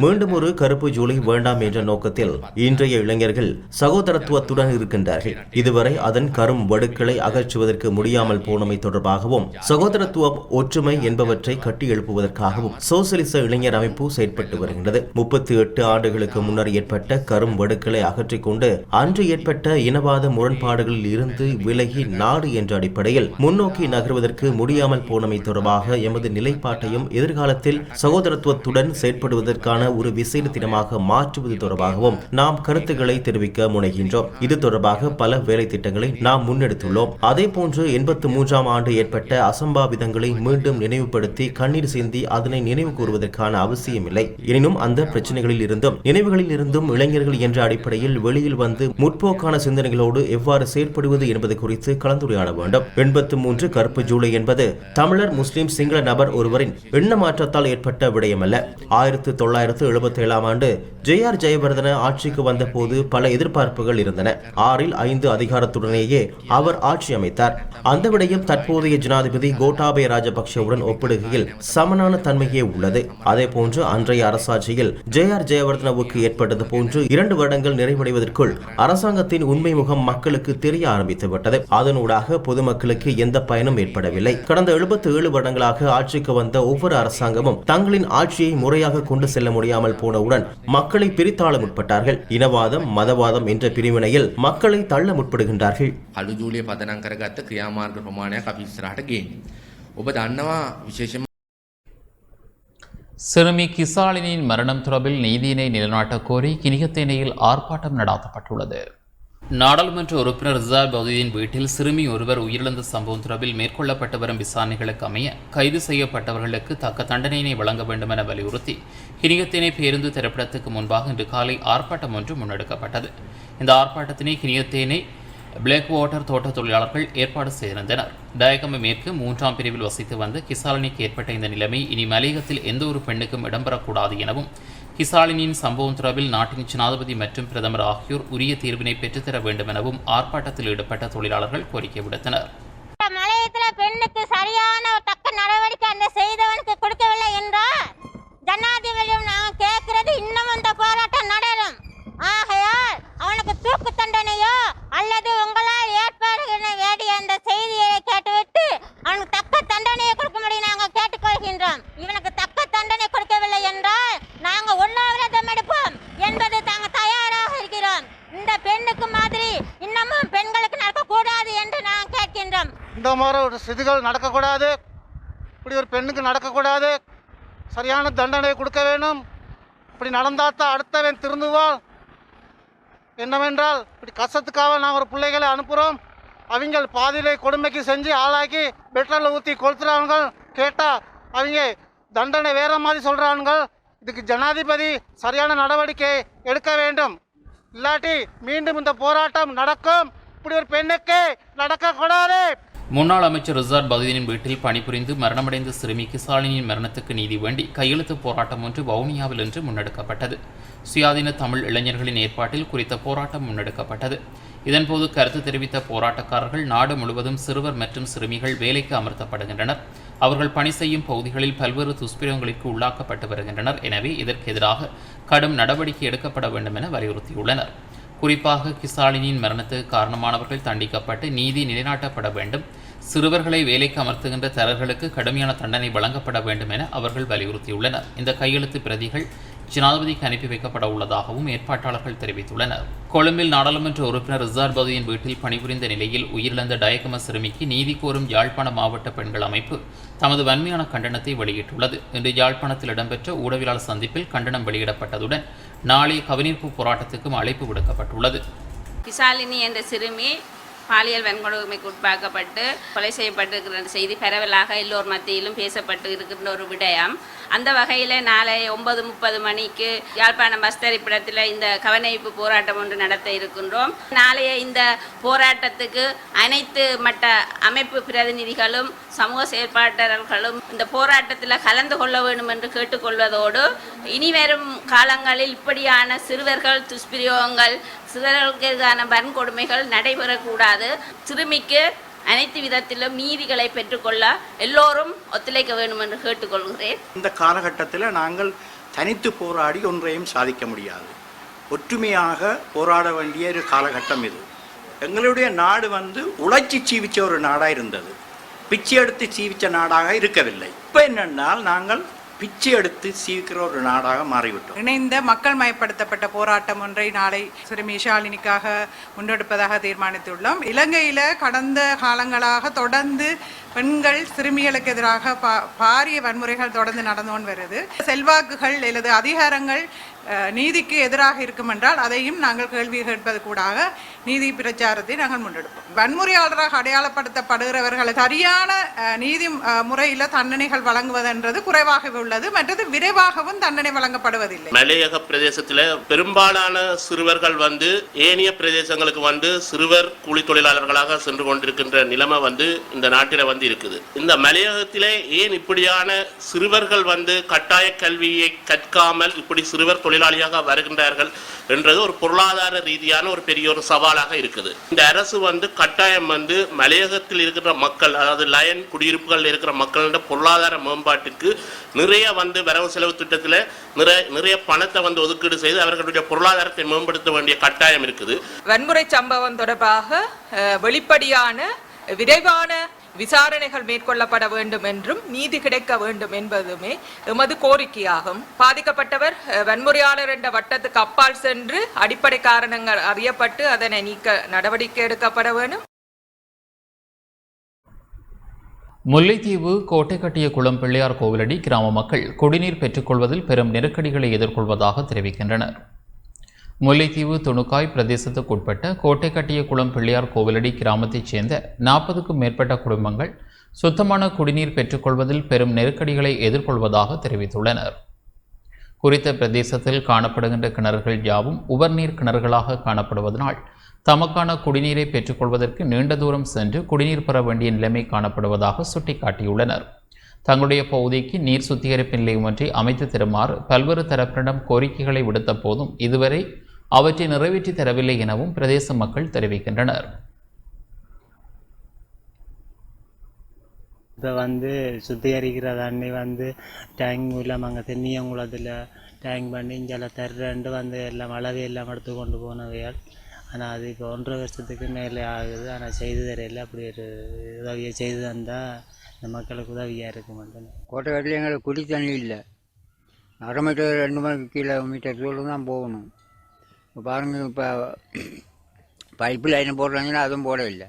மீண்டும் ஒரு கருப்பு ஜூலை வேண்டாம் என்ற நோக்கத்தில் இன்றைய இளைஞர்கள் சகோதரத்துவத்துடன் இருக்கின்றார்கள். இதுவரை அதன் கரும் வடுக்களை அகற்றுவதற்கு முடியாமல் போனமை தொடர்பாகவும் சகோதரத்துவம், ஒற்றுமை என்பவற்றை கட்டி எழுப்புவதற்காகவும் சோசலிச இளைஞர் அமைப்பு செயற்பட்டு வருகின்றது. 38 ஆண்டுகளுக்கு முன்னர் ஏற்பட்ட கரும் வடுக்களை அகற்றிக் கொண்டு அன்று ஏற்பட்ட இனவாத முரண்பாடுகளில் இருந்து விலகி நாடு என்ற அடிப்படையில் முன்னோக்கி நகர்வதற்கு முடியாமல் போனமை தொடர்பாக எமது நிலைப்பாட்டையும் எதிர்காலத்தில் சகோதரத்துவத்துடன் செயற்படுவதற்கான ஒரு விசேட தினமாக மாற்றுவது தொடர்பாகவும் நாம் கருத்துக்களை தெரிவிக்க முனைகின்றோம். இது தொடர்பாக பல வேலை திட்டங்களை நாம் முன்னெடுத்துள்ளோம். அதேபோன்று 83ஆம் ஆண்டு ஏற்பட்ட அசம்பாவிதங்களை மீண்டும் நினைவுபடுத்தி கண்ணீர் சிந்தி அதனை நினைவு கூறுவதற்கான அவசியமில்லை. எனினும் அந்த பிரச்சனைகளில் இருந்தும் நினைவுகளில் இருந்தும் இளைஞர்கள் என்ற அடிப்படையில் வெளியில் வந்து முற்போக்கான சிந்தனைகளோடு எவ்வாறு செயற்படுவது என்பது குறித்து கலந்துரையாட வேண்டும். 83 கருப்பு ஜூலை என்பது தமிழர், முஸ்லிம், சிங்கள நபர் ஒருவரின் எண்ண மாற்றத்தால் ஏற்பட்ட விடயமல்ல. 1977ஆம் ஆண்டு JR ஜெயவர்தன ஆட்சிக்கு வந்த போது பல எதிர்பார்ப்புகள் இருந்தன. 6இல் 5 அதிகாரத்துடனேயே அவர் ஆட்சி அமைத்தார். அந்த விடயம் தற்போதைய ஜனாதிபதி கோட்டாபய ராஜபக்ஷவுடன் ஒப்பிடுகையில் சமனான தன்மையே உள்ளது. அதேபோன்று அன்றைய அரசாட்சியில் JR ஜெயவர்தனவுக்கு ஏற்பட்டது போன்று 2 வருடங்கள் நிறைவடைவதற்குள் அரசாங்கத்தின் உண்மை முகம் மக்களுக்கு தெரிய ஆரம்பித்துவிட்டது. அதனூடாக பொதுமக்களுக்கு எந்த பயனும் ஏற்படவில்லை. கடந்த 77 வருடங்களாக ஆட்சிக்கு வந்த ஒவ்வொரு அரசாங்கமும் தங்களின் ஆட்சியை முறையாக கொண்டு செல்ல முடியாமல் போனவுடன் மக்களை பிரித்தாள முற்பட்டார்கள். இனவாதம், மதவாதம் என்ற பிரிவினையில் மக்களை தள்ள முற்படுகின்றார்கள். කළු ජූලිය පදනම් කරගත්ත ක්‍රියාමාර්ග ප්‍රමාණයක් අපි ඉස්සරහට ගේන්නේ. ඔබ දන්නවා විශේෂම சிறுமி கிசாலினியின் மரணம் தொடர்பில் நீதியினை நிலைநாட்டக் கோரி கினிகத்தேனையில் ஆர்ப்பாட்டம் நடாத்தப்பட்டுள்ளது. நாடாளுமன்ற உறுப்பினர் ரிசார் பௌதியின் வீட்டில் சிறுமி ஒருவர் உயிரிழந்த சம்பவம் தொடர்பில் மேற்கொள்ளப்பட்டு வரும் விசாரணைகளுக்கு அமைய கைது செய்யப்பட்டவர்களுக்கு தக்க தண்டனையினை வழங்க வேண்டும் என வலியுறுத்தி கினிகத்தேனை பேருந்து திரைப்படத்துக்கு முன்பாக இன்று காலை ஆர்ப்பாட்டம் ஒன்று முன்னெடுக்கப்பட்டது. இந்த ஆர்ப்பாட்டத்தினை கினிகத்தேனை பிளாக் வாட்டர் தோட்ட தொழிலாளர்கள் ஏற்பாடு செய்திருந்தனர். டயகம மேற்கு 3ஆம் பிரிவில் வசித்து வந்த கிசாலினிக்கு ஏற்பட்ட இந்த நிலைமை இனி மலையகத்தில் எந்த ஒரு பெண்ணுக்கும் இடம்பெறக்கூடாது எனவும் கிசாலினியின் சம்பவம் தொடர்பில் நாட்டின் ஜனாதிபதி மற்றும் பிரதமர் ஆகியோர் உரிய தீர்வினை பெற்றுத்தர வேண்டும் எனவும் ஆர்ப்பாட்டத்தில் ஈடுபட்ட தொழிலாளர்கள் கோரிக்கை விடுத்தனர். மலையகத்தில் பெண்ணுக்கு சரியான தக்க நடவடிக்கை அந்த செய்தவனுக்கு கொடுக்கவில்லை என்றால் ஜனாதிபதியும் நாங்கள் கேட்கிறது இன்னும் அந்த போராட்டம் நடரும். ஆகையால் அவனுக்கு தூக்கு தண்டனையோ அல்லது உங்களால் ஏற்பாடு வேண்டிய அந்த செய்தியை கேட்டுவிட்டு அவனுக்கு தக்க தண்டனையை கொடுக்கும்படி நாங்கள் கேட்டுக்கொள்கின்றோம். இவனுக்கு தக்க தண்டனை கொடுக்கவில்லை என்றால் நாங்கள் உண்ணாவிரதம் எடுப்போம் என்பது நாங்கள் தயாராக இருக்கிறோம். இந்த பெண்ணுக்கு மாதிரி இன்னமும் பெண்களுக்கு நடக்கக்கூடாது என்று நாங்கள் கேட்கின்றோம். இந்த மாதிரி ஒரு சிதிகள் நடக்கக்கூடாது. இப்படி ஒரு பெண்ணுக்கு நடக்கக்கூடாது. சரியான தண்டனை கொடுக்க வேணும். இப்படி நடந்தால் தான் அடுத்தவன் திருந்துவாள். என்னவென்றால் இப்படி கஷ்டத்துக்காக நாங்கள் ஒரு பிள்ளைகளை அனுப்புகிறோம். அவங்க பாதியிலே கொடுமைக்கு செஞ்சு ஆளாக்கி பெட்ரோலை ஊற்றி கொளுத்துறாங்க. கேட்டால் அவங்க தண்டனை வேற மாதிரி சொல்கிறாங்க. இதுக்கு ஜனாதிபதி சரியான நடவடிக்கை எடுக்க வேண்டும். இல்லாட்டி மீண்டும் இந்த போராட்டம் நடக்கும். இப்படி ஒரு பெண்ணுக்கு நடக்கக்கூடாது. முன்னாள் அமைச்சர் ரிசார் பௌதியின் வீட்டில் பணிபுரிந்து மரணமடைந்த சிறுமி கிசாலினியின் மரணத்துக்கு நீதி வேண்டி கையெழுத்து போராட்டம் ஒன்று வவுனியாவில் இன்று முன்னெடுக்கப்பட்டது. சுயாதீன தமிழ் இளைஞர்களின் ஏற்பாட்டில் குறித்த போராட்டம் முன்னெடுக்கப்பட்டது. இதன்போது கருத்து தெரிவித்த போராட்டக்காரர்கள் நாடு முழுவதும் சிறுவர் மற்றும் சிறுமிகள் வேலைக்கு அமர்த்தப்படுகின்றனர். அவர்கள் பணி செய்யும் பகுதிகளில் பல்வேறு துஷ்பிரயோகங்களுக்கு உள்ளாக்கப்பட்டு வருகின்றனர். எனவே இதற்கு எதிராக கடும் நடவடிக்கை எடுக்கப்பட வேண்டும் என வலியுறுத்தியுள்ளனர். குறிப்பாக கிசாலினியின் மரணத்துக்கு காரணமானவர்கள் தண்டிக்கப்பட்டு நீதி நிலைநாட்டப்பட வேண்டும். சிறுவர்களை வேலைக்கு அமர்த்துகின்ற தரர்களுக்கு கடுமையான தண்டனை வழங்கப்பட வேண்டும் என அவர்கள் வலியுறுத்தியுள்ளனர். இந்த கையெழுத்து பிரதிகள் ஜனாதிபதிக்கு அனுப்பி வைக்கப்பட உள்ளதாகவும் ஏற்பாட்டாளர்கள் தெரிவித்துள்ளனர். கொழும்பில் நாடாளுமன்ற உறுப்பினர் ரிசார் பௌதியின் வீட்டில் பணிபுரிந்த நிலையில் உயிரிழந்த டயகம சிறுமிக்கு நீதி கோரும் யாழ்ப்பாண மாவட்ட பெண்கள் அமைப்பு தமது வன்மையான கண்டனத்தை வெளியிட்டுள்ளது. இன்று யாழ்ப்பாணத்தில் இடம்பெற்ற ஊடகவியலாளர் சந்திப்பில் கண்டனம் வெளியிடப்பட்டதுடன் நாளை கவனிப்பு போராட்டத்துக்கும் அழைப்பு விடுக்கப்பட்டுள்ளது. கிசாலினி என்ற சிறுமி பாலியல் வன்கொடுமைக்கு உட்பாக்கப்பட்டு கொலை செய்யப்பட்டிருக்கிற செய்தி பரவலாக எல்லோர் மத்தியிலும் பேசப்பட்டு இருக்கின்ற ஒரு விடயம். அந்த வகையில் நாளை 9:30 மணிக்கு யாழ்ப்பாணம் பஸ் திரைப்படத்தில் இந்த கவனிப்பு போராட்டம் ஒன்று நடத்த இருக்கின்றோம். நாளைய இந்த போராட்டத்துக்கு அனைத்து மட்ட அமைப்பு பிரதிநிதிகளும் சமூக செயற்பாட்டாளர்களும் இந்த போராட்டத்தில் கலந்து கொள்ள வேண்டும் என்று கேட்டுக்கொள்வதோடு இனிவரும் காலங்களில் இப்படியான சிறுவர்கள் துஷ்பிரயோகங்கள், சிறுவர்களுக்கு எதிரான வன்கொடுமைகள் நடைபெறக்கூடாது. சிறுமிக்கு அனைத்து விதத்திலும் நீதிகளை பெற்றுக்கொள்ள எல்லோரும் ஒத்துழைக்க வேண்டும் என்று கேட்டுக்கொள்கிறேன். இந்த காலகட்டத்தில் நாங்கள் தனித்து போராடி ஒன்றையும் சாதிக்க முடியாது. ஒற்றுமையாக போராட வேண்டிய ஒரு காலகட்டம் இது. எங்களுடைய நாடு உழைச்சி சீவிச்ச ஒரு நாடாக இருந்தது, பிச்சை எடுத்து சீவிச்ச நாடாக இருக்கவில்லை. இப்போ என்னென்னால் நாங்கள் பிச்சை எடுத்து சீவிக்கிற ஒரு நாடாக மாறிவிட்டோம். இணைந்த மக்கள் மயப்படுத்தப்பட்ட போராட்டம் ஒன்றை நாளை சிறுமி ஷாலினிக்காக முன்னெடுப்பதாக தீர்மானித்துள்ளோம். இலங்கையில் கடந்த காலங்களாக தொடர்ந்து பெண்கள் சிறுமிகளுக்கு எதிராக பாரிய வன்முறைகள் தொடர்ந்து நடந்து கொண்டு வருது. செல்வாக்குகள் அல்லது அதிகாரங்கள் நீதிக்கு எதிராக இருக்கும் என்றால் அதையும் நாங்கள் கேள்வி கேட்பது கூடாக நீதி பிரச்சாரத்தை நாங்கள் முன்னெடுப்போம். வன்முறையாளராக அடையாளப்படுத்தப்படுகிறவர்களுக்கு சரியான நீதி முறையில் தண்டனைகள் வழங்குவதென்றது குறைவாக உள்ளது. மற்றது விரைவாகவும் தண்டனை வழங்கப்படுவதில்லை. மலையக பிரதேசத்தில் பெரும்பாலான சிறுவர்கள் ஏனைய பிரதேசங்களுக்கு சிறுவர் கூலி தொழிலாளர்களாக சென்று கொண்டிருக்கின்ற நிலைமை இந்த நாட்டில் இருக்குது. இந்த மலையகத்திலே ஏன் இப்படியான சிறுவர்கள் கட்டாய கல்வியை கற்காமல் இப்படி சிறுவர் தொழிலாளியாக வருகின்றார்கள் என்றது ஒரு பொருளாதார ரீதியான ஒரு பெரிய ஒரு சவாலாக இருக்குது. இந்த அரசு கட்டாயம் மலையகத்தில் இருக்கிற மக்கள், அதாவது லயன் குடியிருப்புகள் இருக்கிற மக்களோட பொருளாதார மேம்பாட்டுக்கு நிறைய வரவு செலவு திட்டத்தில் நிறைய பணத்தை ஒதுக்கீடு செய்து அவர்களுடைய பொருளாதாரத்தை மேம்படுத்த வேண்டிய கட்டாயம் இருக்குது. வன்முறை சம்பவம் தொடர்பாக வெளிப்படையான விரைவான விசாரணைகள் மேற்கொள்ளப்பட வேண்டும் என்றும் நீதி கிடைக்க வேண்டும் என்பதுமே எமது கோரிக்கையாகும். பாதிக்கப்பட்டவர் வன்முறையாளர் என்ற வட்டத்துக்கு அப்பால் சென்று அடிப்படை காரணங்கள் அறியப்பட்டு அதனை நீக்க நடவடிக்கை எடுக்கப்பட வேண்டும். முல்லைத்தீவு கோட்டைக்கட்டிய குளம் பிள்ளையார் கோவிலடி கிராம மக்கள் குடிநீர் பெற்றுக்கொள்வதில் பெரும் நெருக்கடிகளை எதிர்கொள்வதாக தெரிவிக்கின்றனர். முல்லைத்தீவு துணுக்காய் பிரதேசத்துக்குட்பட்ட கோட்டைக்கட்டிய குளம் பிள்ளையார் கோவிலடி கிராமத்தைச் சேர்ந்த 40க்கும் மேற்பட்ட குடும்பங்கள் சுத்தமான குடிநீர் பெற்றுக்கொள்வதில் பெரும் நெருக்கடிகளை எதிர்கொள்வதாக தெரிவித்துள்ளனர். குறித்த பிரதேசத்தில் காணப்படுகின்ற கிணறுகள் யாவும் உவர்நீர் கிணறுகளாக காணப்படுவதனால் தமக்கான குடிநீரை பெற்றுக்கொள்வதற்கு நீண்ட தூரம் சென்று குடிநீர் பெற வேண்டிய நிலைமை காணப்படுவதாக சுட்டிக்காட்டியுள்ளனர். தங்களுடைய பகுதிக்கு நீர் சுத்திகரிப்பு நிலையம் ஒன்றை அமைத்து தருமாறு பல்வேறு தரப்பினரிடம் கோரிக்கைகளை விடுத்த போதும் இதுவரை அவற்றை நிறைவேற்றி தரவில்லை எனவும் பிரதேச மக்கள் தெரிவிக்கின்றனர். இப்போ சுத்திகரிக்கிற தண்ணி டேங்க் மூலம் அங்கே தென்னியங்குளத்தில் டேங்க் பண்ணி இங்கே தர்றேன்ட்டு எல்லாம் அளவு எல்லாம் எடுத்து கொண்டு போனவையால். ஆனால் அது இப்போ 1.5 வருஷத்துக்கு மேலே ஆகுது. ஆனால் செய்து தரையில் அப்படி ஒரு உதவியை செய்து தந்தால் இந்த மக்களுக்கு உதவியாக இருக்க மாட்டேன். கோட்டைக்காட்டில் எங்களுக்கு குடி தண்ணி இல்லை. 1/2 மீட்டர் 2 கிலோமீட்டர் தூரம் தான் போகணும். இப்போ பாருங்கள், இப்போ பைப்பு லைன் போடுறாங்கன்னா அதுவும் போடவில்லை.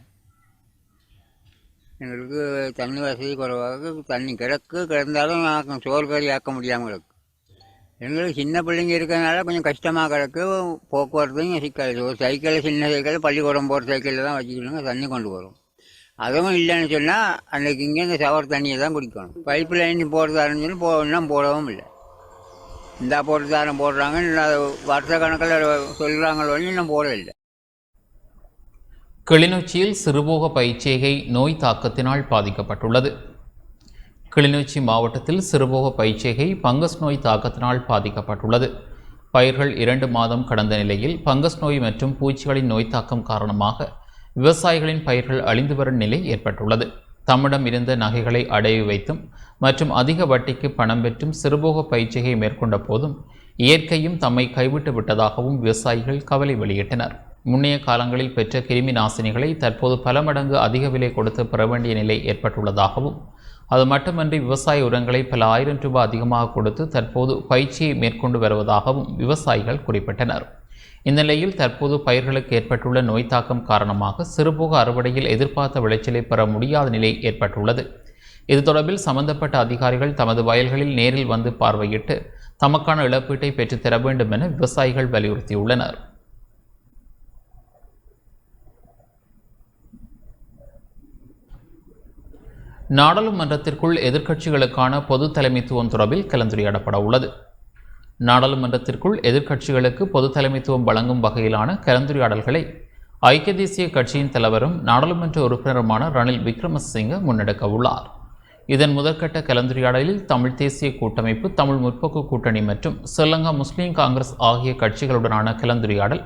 எங்களுக்கு தண்ணி வசதி குறைவாக தண்ணி கிடந்தாலும் நாங்கள் சோறு கறி ஆக்க முடியாமல் கிடக்கு. எங்களுக்கு சின்ன பிள்ளைங்க இருக்கிறதுனால கொஞ்சம் கஷ்டமாக கிடக்கு. போக்குவரத்தும் சிக்கல். ஒரு சைக்கிளில் சின்ன சைக்கிள் பள்ளிக்கூடம் போகிற சைக்கிளில் தான் வச்சுக்கணுங்க தண்ணி கொண்டு வரும். அதுவும் இல்லைன்னு சொன்னால் அன்றைக்கு இங்கே இந்த ஷவர் தண்ணியை தான் குடிக்கணும். பைப்பு லைன் போடுறதாருன்னு சொல்லி இன்னும் போடவும் இல்லை. இந்த போடுறதாரம் போடுறாங்க, வருஷ கணக்கில் சொல்கிறாங்களோ இன்னும் போடவில்லை. கிளிநொச்சியில் சிறுபோக பயிர்ச்செய்கை நோய் தாக்கத்தினால் பாதிக்கப்பட்டுள்ளது. கிளிநொச்சி மாவட்டத்தில் சிறுபோக பயிர்ச்செய்கை பங்கஸ் நோய் தாக்கத்தினால் பாதிக்கப்பட்டுள்ளது. பயிர்கள் 2 மாதம் கடந்த நிலையில் பங்கஸ் நோய் மற்றும் பூச்சிகளின் நோய் தாக்கம் காரணமாக விவசாயிகளின் பயிர்கள் அழிந்து வரும் நிலை ஏற்பட்டுள்ளது. தம்மிடம் இருந்த நகைகளை அடகு வைத்தும் மற்றும் அதிக வட்டிக்கு பணம் பெற்றும் சிறுபோக பயிர்ச்செய்கை மேற்கொண்ட போதும் இயற்கையும் தம்மை கைவிட்டு விட்டதாகவும் விவசாயிகள் கவலை வெளியிட்டனர். முன்னைய காலங்களில் பெற்ற கிருமி நாசினிகளை தற்போது பல மடங்கு அதிக விலை கொடுத்து பெற வேண்டிய நிலை ஏற்பட்டுள்ளதாகவும், அது மட்டுமன்றி விவசாய உரங்களை பல ஆயிரம் ரூபாய் அதிகமாக கொடுத்து தற்போது பயிற்சியை மேற்கொண்டு வருவதாகவும் விவசாயிகள் குறிப்பிட்டனர். இந்த நிலையில் தற்போது பயிர்களுக்கு ஏற்பட்டுள்ள நோய் தாக்கம் காரணமாக சிறுபோக அறுவடையில் எதிர்பார்த்த விளைச்சலை பெற முடியாத நிலை ஏற்பட்டுள்ளது. இது தொடர்பில் சம்பந்தப்பட்ட அதிகாரிகள் தமது வயல்களில் நேரில் வந்து பார்வையிட்டு தமக்கான இழப்பீட்டை பெற்றுத்தர வேண்டும் என விவசாயிகள் வலியுறுத்தியுள்ளனர். நாடாளுமன்றத்திற்குள் எதிர்க்கட்சிகளுக்கான பொது தலைமைத்துவம் தொடர்பில் கலந்துரையாடப்பட உள்ளது. நாடாளுமன்றத்திற்குள் எதிர்க்கட்சிகளுக்கு பொது தலைமைத்துவம் வழங்கும் வகையிலான கலந்துரையாடல்களை ஐக்கிய தேசிய கட்சியின் தலைவரும் நாடாளுமன்ற உறுப்பினருமான ரணில் விக்ரமசிங்க முன்னெடுக்க உள்ளார். இதன் முதற்கட்ட கலந்துரையாடலில் தமிழ் தேசிய கூட்டமைப்பு, தமிழ் முற்போக்கு கூட்டணி மற்றும் ஸ்ரீலங்கா முஸ்லீம் காங்கிரஸ் ஆகிய கட்சிகளுடனான கலந்துரையாடல்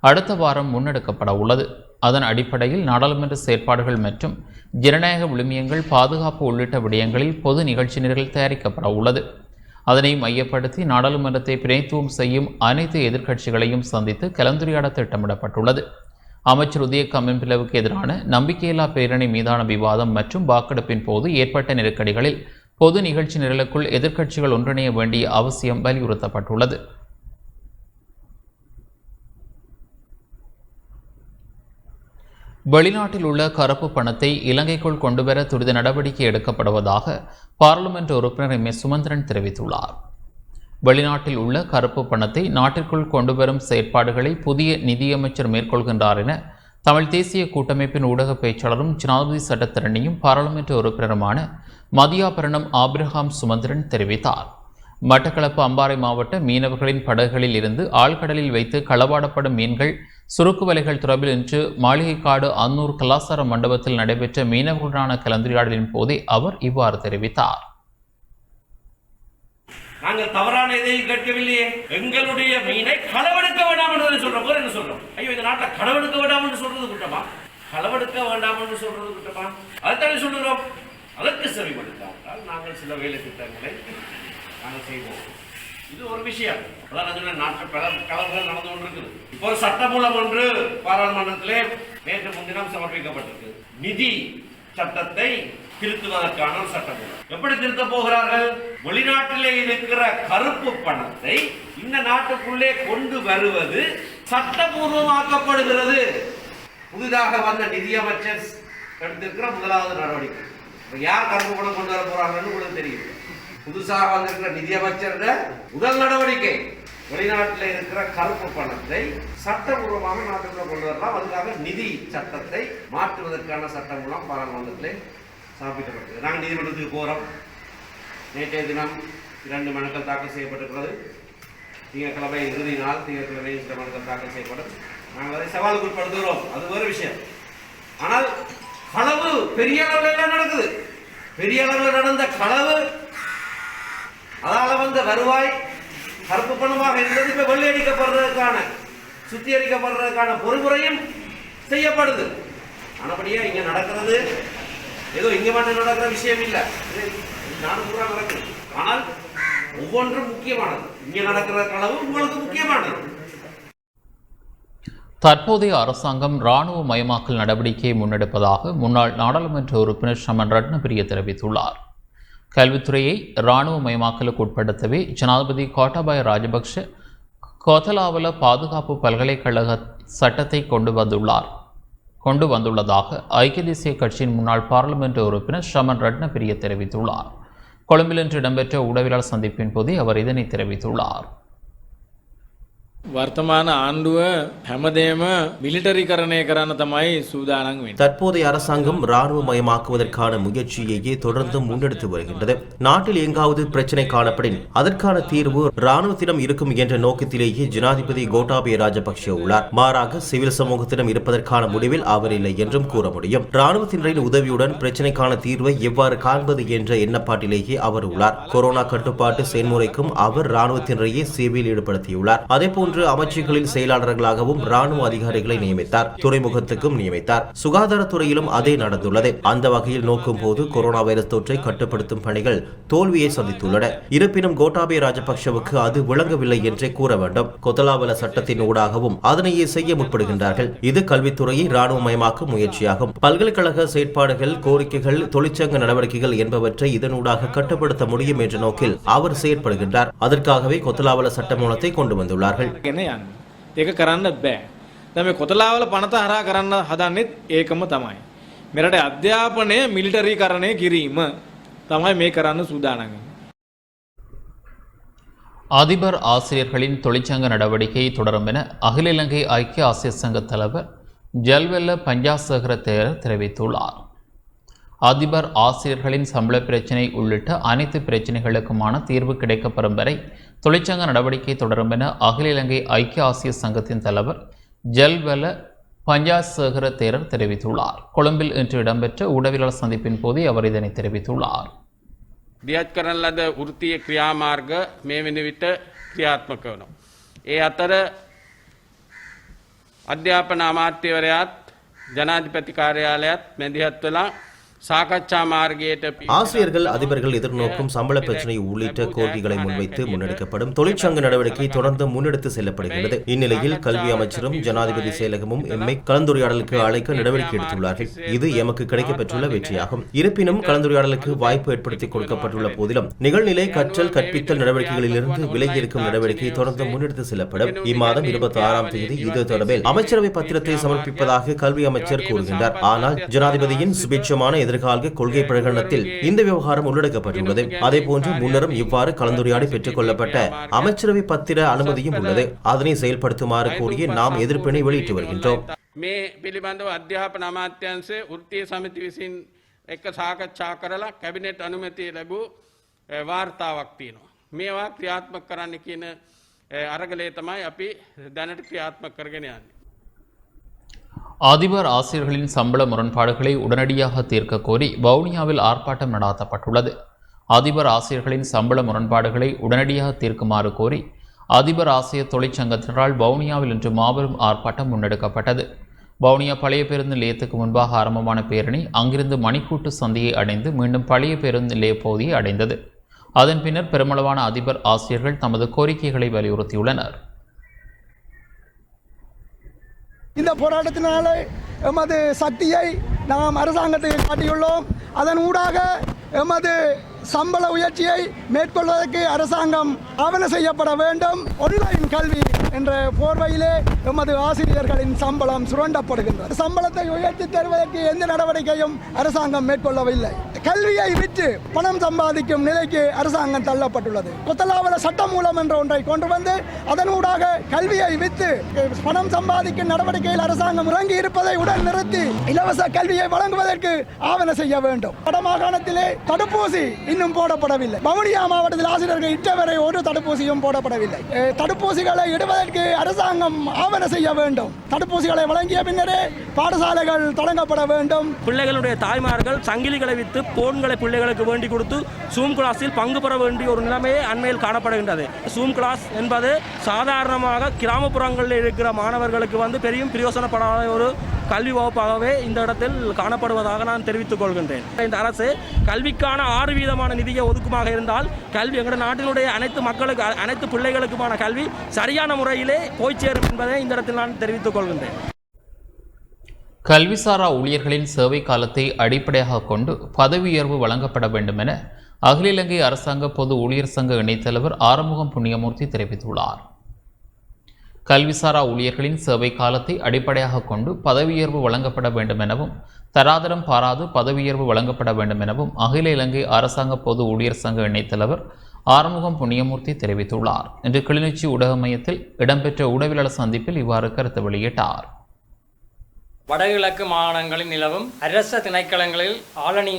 அடுத்த வாரம் முன்னெடுக்கப்பட உள்ளது. அதன் அடிப்படையில் நாடாளுமன்ற செயற்பாடுகள் மற்றும் ஜனநாயக விழுமியங்கள், பாதுகாப்பு உள்ளிட்ட விடயங்களில் பொது நிகழ்ச்சி நிரல் தயாரிக்கப்பட உள்ளது. அதனை மையப்படுத்தி நாடாளுமன்றத்தை பிரதித்துவம் செய்யும் அனைத்து எதிர்க்கட்சிகளையும் சந்தித்து கலந்துரையாட திட்டமிடப்பட்டுள்ளது. அமைச்சர் உதய கம்மன்பிலவுக்கு எதிரான நம்பிக்கையில்லா பேரணி மீதான விவாதம் மற்றும் வாக்கெடுப்பின் போது ஏற்பட்ட நெருக்கடிகளில் பொது நிகழ்ச்சி நிரலுக்குள் எதிர்க்கட்சிகள் ஒன்றிணைய வேண்டிய அவசியம் வலியுறுத்தப்பட்டுள்ளது. வெளிநாட்டில் உள்ள கருப்பு பணத்தை இலங்கைக்குள் கொண்டுவர துரித நடவடிக்கை எடுக்கப்படுவதாக பாராளுமன்ற உறுப்பினர் எம். சுமந்திரன் தெரிவித்துள்ளார். வெளிநாட்டில் உள்ள கருப்பு பணத்தை நாட்டிற்குள் கொண்டுவரும் செயற்பாடுகளை புதிய நிதியமைச்சர் மேற்கொள்கின்றார் என தமிழ் தேசிய கூட்டமைப்பின் ஊடக பேச்சாளரும் ஜனாதிபதி சட்டத்தரணியும் பாராளுமன்ற உறுப்பினருமான மதியாபரணம் ஆபிரகாம் சுமந்திரன் தெரிவித்தார். மட்டக்களப்பு அம்பாறை மாவட்ட மீனவர்களின் படகுகளில் இருந்து ஆழ்கடலில் வைத்து களவாடப்படும் மீன்கள் சுருக்கு வலைகள் தொடர்பில் இன்று மாளிகைக்காடு அன்னூர் கலாசார மண்டபத்தில் நடைபெற்ற மீனவர்களுடனான கலந்துரையாடலின் போதே அவர் இவ்வாறு தெரிவித்தார். நாங்கள் தவறான எதையும் கேட்கவில்லையே. எங்களுடைய மீனை களவெடுக்க வேண்டாம் என்று சொல்றோம். என்ன சொல்றோம்? ஐயோ, இந்த நாட்டில் களவெடுக்க வேண்டாம் என்று சொல்றது குற்றமா? களவெடுக்க வேண்டாம் என்று சொல்றது குற்றமா? அதைத்தானே சொல்லுகிறோம். அதற்கு செவிமடுத்தால் நாங்கள் சில வேலை திட்டங்களை நாங்கள் செய்வோம். இது ஒரு விஷயம். அதான் நாட்டு கலவரங்கள் நடந்து கொண்டிருக்குது. இப்போ ஒரு சட்டமூலம் ஒன்று பாராளுமன்றத்திலே நேற்று முன்தினம் சமர்ப்பிக்கப்பட்டிருக்கு. நிதி சட்டத்தை திருத்துவதற்கான ஒரு சட்டமூலம். எப்படி திருத்த போகிறார்கள்? வெளிநாட்டிலே இருக்கிற கருப்பு பணத்தை இந்த நாட்டுக்குள்ளே கொண்டு வருவது சட்டபூர்வமாக்கப்படுகிறது. புதிதாக வந்த நிதியமைச்சர் எடுத்திருக்கிற முதலாவது நடவடிக்கை. யார் கருப்பு பணம் கொண்டு வர போறாங்கன்னு உங்களுக்கு தெரியும். புதுசாக வந்திருக்கிற நிதியமைச்சர் முதல் நடவடிக்கை வெளிநாட்டில் இருக்கிற கருப்பு பணத்தை சட்டபூர்வமாக நாட்டுக்குள்ள கொண்டு வரலாம். அதுக்காக நிதி சட்டத்தை மாற்றுவதற்கான சட்டம் மூலம் பாராளுமன்றத்திலே சமர்ப்பிக்கப்பட்டது. நாங்கள் நீதிமன்றத்துக்கு போகிறோம். நேற்றைய தினம் 2 மனுக்கள் தாக்கல் செய்யப்பட்டிருக்கிறது. திங்கட்கிழமை இறுதி நாள், திங்கட்கிழமை இந்த மனுக்கள் தாக்கல் செய்யப்படும். நாங்கள் அதை சவாலுக்கு உட்படுத்துகிறோம். அது வேறு விஷயம். ஆனால் களவு பெரிய அளவில் எல்லாம் நடக்குது. பெரிய அளவில் நடந்த களவு, அதால வந்த வருவாய் கருப்பு பணமாக இருந்தது இப்ப வெள்ளையடிக்கப்படுறதுக்கான சுத்திகரிக்கப்படுறதுக்கான பொறுமுறையும் செய்யப்படுது. ஆனபடியா இங்க நடக்கிறது ஏதோ இங்க மட்டும் நடக்கிற விஷயம் இல்லை. நானும் கூட நடக்குது. ஆனால் ஒவ்வொன்றும் முக்கியமானது. இங்க நடக்கிற களவு உங்களுக்கு முக்கியமானது. தற்போதைய அரசாங்கம் இராணுவ மயமாக்கல் நடவடிக்கையை முன்னெடுப்பதாக முன்னாள் நாடாளுமன்ற உறுப்பினர் ஷமன் ரட்னபிரிய தெரிவித்துள்ளார். கல்வித்துறையை இராணுவ மயமாக்கலுக்கு உட்படுத்தவே ஜனாதிபதி கோட்டாபய ராஜபக்ஷ கொத்தலாவல பாதுகாப்பு பல்கலைக்கழக சட்டத்தை கொண்டு வந்துள்ளதாக ஐக்கிய தேசிய கட்சியின் முன்னாள் பாராளுமன்ற உறுப்பினர் ஷமன் ரட்னபிரிய தெரிவித்துள்ளார். கொழும்பில் இன்று இடம்பெற்ற ஊடகவியலாளர் சந்திப்பின் போதே அவர் இதனை தெரிவித்துள்ளார். වර්තමාන ආණ්ඩුව හැමදේම මිලිටරිකරණය කරන්න තමයි සූදානම් වෙන්නේ. தற்போதைய அரசாங்கம் இராணுவமயமாக்குவதற்கான முயற்சியையே தொடர்ந்து முன்னெடுத்து வருகின்றது. நாட்டில் எங்காவது பிரச்சனை காணப்படின் அதற்கான தீர்வு இராணுவத்திடம் இருக்கும் என்ற நோக்கத்திலேயே ஜனாதிபதி கோட்டாபய ராஜபக்ஷ உள்ளார். மாறாக சிவில் சமூகத்திடம் இருப்பதற்கான முடிவில் அவர் இல்லை என்றும் கூற முடியும். இராணுவத்தினரின் உதவியுடன் பிரச்சனைக்கான தீர்வை எவ்வாறு காண்பது என்ற எண்ணப்பாட்டிலேயே அவர் உள்ளார். கொரோனா கட்டுப்பாட்டு செயல்முறைக்கும் அவர் இராணுவத்தினரையே சேவையில் ஈடுபடுத்தியுள்ளார். அதேபோன்று அமைச்சுகளின் செயலாளர்களாகவும் ராணுவ அதிகாரிகளை நியமித்தார். துறைமுகத்துக்கும் நியமித்தார். சுகாதாரத்துறையிலும் அதே நடந்துள்ளது. அந்த வகையில் நோக்கும் போது கொரோனா வைரஸ் தொற்றை கட்டுப்படுத்தும் பணிகள் தோல்வியை சந்தித்துள்ளன. இருப்பினும் கோட்டாபய ராஜபக்ஷவுக்கு அது விளங்கவில்லை என்றே கூற வேண்டும். கொத்தலாவல சட்டத்தின் ஊடாகவும் அதனையே செய்ய முற்படுகின்றார்கள். இது கல்வித்துறையை இராணுவமயமாக்கும் முயற்சியாகும். பல்கலைக்கழக செயற்பாடுகள், கோரிக்கைகள், தொழிற்சங்க நடவடிக்கைகள் என்பவற்றை இதனூடாக கட்டுப்படுத்த முடியும் என்ற நோக்கில் அவர் செயற்படுகின்றார். அதற்காகவே கொத்தலாவல சட்ட மூலத்தை கொண்டு வந்துள்ளார்கள். ඒක කරන්න බෑ. දැන් මේ කොතලාවල පනත හරහා කරන්න හදන්නෙත් ඒකම තමයි. මෙරට අධ්‍යාපනය මිලිටරිකරණය කිරීම තමයි මේ කරන්න සූදානම්. அதிபர் ஆசிரியர்களின் தொழிற்சங்க நடவடிக்கை தொடரும் என அகில இலங்கை ஐக்கிய ஆசிரியர் சங்க தலைவர் ஜல்வெல்ல பஞ்சாசேகர தேரர் தெரிவித்துள்ளார். அதிபர் ஆசிரியர்களின் சம்பள பிரச்சினை உள்ளிட்ட அனைத்து பிரச்சினைகளுக்குமான தீர்வு கிடைக்கப்பெறும் வரை தொழிற்சங்க நடவடிக்கை தொடரும் என அகில இலங்கை ஐக்கிய ஆசிரியர் சங்கத்தின் தலைவர் ஜல்வெல்ல பஞ்சாசேகர தேரர் தெரிவித்துள்ளார். கொழும்பில் இன்று இடம்பெற்ற ஊடகவியலாளர் சந்திப்பின் போது அவர் இதனை தெரிவித்துள்ளார். දියත් කරන ලද වෘත්තීය ක්‍රියාමාර්ග මේ වෙන විට ක්‍රියාත්මක වෙනවා. ඒ අතර අධ්‍යාපන අමාත්‍යවරයාත් ජනාධිපති කාර්යාලයත් මැදිහත් වෙලා සාකච්ඡා මාර්ගයට ஆசிரியர்கள் அதிபர்கள் எதிர்நோக்கும் சம்பள பிரச்சினை உள்ளிட்ட கோரிக்கைகளை முன்வைத்து முன்னெடுக்கப்படும் தொழிற்சங்க நடவடிக்கை தொடர்ந்து முன்னெடுத்து செல்லப்படுகிறது. இந்நிலையில் கல்வி அமைச்சரும் ஜனாதிபதி செயலகமும் எம்மை கலந்துரையாடலுக்கு அழைக்க நடவடிக்கை எடுத்துள்ளார்கள். இது எமக்கு கிடைக்கப்பெற்றுள்ள வெற்றியாகும். இருப்பினும் கலந்துரையாடலுக்கு வாய்ப்பு ஏற்படுத்தி கொடுக்கப்பட்டுள்ள போதிலும் நிகழ்நிலை கற்றல் கற்பித்தல் நடவடிக்கைகளிலிருந்து விலகி இருக்கும் நடவடிக்கை தொடர்ந்து முன்னெடுத்து செல்லப்படும். இம்மாதம் 26ஆம் தேதி இது தொடர்பில் அமைச்சரவை பத்திரத்தை சமர்ப்பிப்பதாக கல்வி அமைச்சர் கூறுகின்றார். ஆனால் ஜனாதிபதியின் சுபீட்சமான எதிர்கால கொள்கை பிரகடனத்தில் இந்த விவகாரம் உள்ளடக்கப்பட்டுள்ளது. அதேபோன்று முன்னரும் இவ்வாறு கலந்துரையாடி பெற்றுக் கொள்ளப்பட்ட அமைச்சரவை பத்திர அனுமதியும் உள்ளது. அதனை செயல்படுத்துமாறு கோரிய நாம் எதிர்ப்பினை வெளியிட்டு வருகின்றோம். මේ පිළිබඳව අධ්‍යාපන අමාත්‍යාංශයේ වෘත්තීය සමිති විසින් එක්ක සාකච්ඡා කරලා කැබිනට් අනුමැතිය ලැබූ වාර්තාවක් තියෙනවා. මේවා ක්‍රියාත්මක කරන්න කියන අරගලය තමයි අපි දැනට ක්‍රියාත්මක කරගෙන යන්නේ. அதிபர் ஆசிரியர்களின் சம்பள முரண்பாடுகளை உடனடியாக தீர்க்க கோரி வவுனியாவில் ஆர்ப்பாட்டம் நடாத்தப்பட்டுள்ளது. அதிபர் ஆசிரியர்களின் சம்பள முரண்பாடுகளை உடனடியாக தீர்க்குமாறு கோரி அதிபர் ஆசிரியர் தொழிற்சங்கத்தினரால் வவுனியாவில் இன்று மாபெரும் ஆர்ப்பாட்டம் முன்னெடுக்கப்பட்டது. வவுனியா பழைய பேருந்து நிலையத்துக்கு முன்பாக ஆரம்பமான பேரணி அங்கிருந்து மணிக்கூட்டு சந்தையை அடைந்து மீண்டும் பழைய பேருந்து நிலைய பகுதியை அடைந்தது. அதன் பின்னர் பெருமளவான அதிபர் ஆசிரியர்கள் தமது கோரிக்கைகளை வலியுறுத்தியுள்ளனர். இந்த போராட்டத்தினால எமது சக்தியை நாம் அரசாங்கத்துக்கு காட்டியுள்ளோம். அதன் ஊடாக எமது சம்பள உயர்ச்சியை மேற்கொள்வதற்கு அரசாங்கம் ஆவண செய்யப்பட வேண்டும். ஆன்லைன் கல்வி என்ற போர்வையிலே எமது ஆசிரியர்களின் சம்பளம் சுரண்டப்படுகின்றது. சம்பளத்தை உயர்த்தி தருவதற்கு எந்த நடவடிக்கையும் அரசாங்கம் மேற்கொள்ளவில்லை. கல்வியை விற்று பணம் சம்பாதிக்கும் நிலைக்கு அரசாங்கம் தள்ளப்பட்டுள்ளது. கொத்தலாவல சட்டமூலம் என்ற ஒன்றை கொண்டு வந்து அதனூடாக கல்வியை விற்று பணம் சம்பாதிக்கும் நடவடிக்கையில் அரசாங்கம் இறங்கி இருப்பதை உடன் நிறுத்தி இலவச கல்வியை வழங்குவதற்கு ஆவண செய்ய வேண்டும். வடமாகாணத்திலே தடுப்பூசி இன்னும் போடப்படவில்லை. வவுனியா மாவட்டத்தில் ஆசிரியர்கள் இட்டவரை ஒரு தடுப்பூசியும் போடப்படவில்லை. தடுப்பூசிகளை இடுவதற்கு அரசாங்கம் ஆவண செய்ய வேண்டும். தடுப்பூசிகளை வழங்கிய பின்னரே பாடசாலைகள் தொடங்கப்பட வேண்டும். பிள்ளைகளுடைய தாய்மார்கள் சங்கிலிகளை வித்து போன்களை பிள்ளைகளுக்கு வேண்டி கொடுத்து சூம் கிளாஸில் பங்கு பெற வேண்டிய ஒரு நிலைமையே அண்மையில் காணப்படுகின்றது. சூம் கிளாஸ் என்பது சாதாரணமாக கிராமப்புறங்களில் இருக்கிற மாணவர்களுக்கு பெரிய பிரயோசனப்படாத ஒரு கல்வி வகுப்பாகவே இந்த இடத்தில் காணப்படுவதாக நான் தெரிவித்துக் கொள்கின்றேன். இந்த அரசு கல்விக்கான 6% நிதியை ஒதுக்குமாக இருந்தால் கல்வி எங்கள் நாட்டினுடைய அனைத்து மக்களுக்கு அனைத்து பிள்ளைகளுக்குமான கல்வி சரியான முறையிலே போய் சேரும் என்பதை இந்த இடத்தில் நான் தெரிவித்துக் கொள்கின்றேன். கல்விசாரா ஊழியர்களின் சேவை காலத்தை அடிப்படையாக கொண்டு பதவி உயர்வு வழங்கப்பட வேண்டும் என அகில இலங்கை அரசாங்க பொது ஊழியர் சங்க இணைத்தலைவர் ஆறுமுகம் புண்ணியமூர்த்தி தெரிவித்துள்ளார். கல்விசாரா ஊழியர்களின் சேவை காலத்தை அடிப்படையாக கொண்டு பதவியுயர்வு வழங்கப்பட வேண்டும் எனவும் தராதரம் பாராது பதவியுயர்வு வழங்கப்பட வேண்டும் எனவும் அகில இலங்கை அரசாங்க பொது ஊழியர் சங்க இணைத்தலைவர் ஆறுமுகம் புண்ணியமூர்த்தி தெரிவித்துள்ளார். இன்று கிளிநொச்சி ஊடக மையத்தில் இடம்பெற்ற ஊடகவியலாளர் சந்திப்பில் இவ்வாறு கருத்து வெளியிட்டார். வடகிழக்கு மாகாணங்களில் நிலவும் அரச திணைக்களங்களில் ஆளணி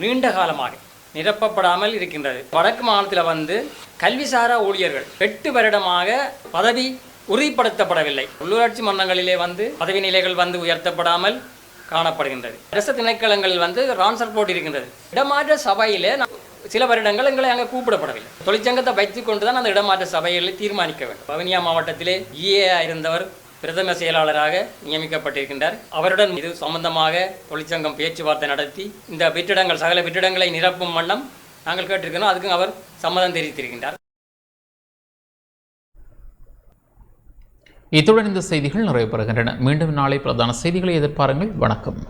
நீண்ட காலமாக நிரப்பப்படாமல் இருக்கின்றது. வடக்கு மாநிலத்தில் கல்விசாரா ஊழியர்கள் 8 வருடமாக பதவி உறுதிப்படுத்தப்படவில்லை. உள்ளூராட்சி மன்றங்களிலே பதவி நிலைகள் உயர்த்தப்படாமல் காணப்படுகின்றது. அரசு திணைக்களங்களில் ரான்சர் போட்டு இருக்கின்றது. இடமாற்ற சபையிலே சில வருடங்கள் எங்களை அங்கே கூப்பிடப்படவில்லை. தொழிற்சங்கத்தை வைத்துக் கொண்டுதான் அந்த இடமாற்ற சபைகளை தீர்மானிக்க வேண்டும். வவுனியா மாவட்டத்திலே EA இருந்தவர் பிரதம செயலாளராக நியமிக்கப்பட்டிருக்கின்றார். அவருடன் இது சம்பந்தமாக தொழிற்சங்கம் பேச்சுவார்த்தை நடத்தி இந்த வெற்றிடங்கள் சகல வெற்றிடங்களை நிரப்பும் வண்ணம் நாங்கள் கேட்டிருக்கிறோம். அதுக்கு அவர் சம்மதம் தெரிவித்திருக்கின்றார். இத்துடன் இந்த செய்திகள் நிறைவு பெறுகின்றன. மீண்டும் நாளை பிரதான செய்திகளை எதிர்பாருங்கள். வணக்கம்.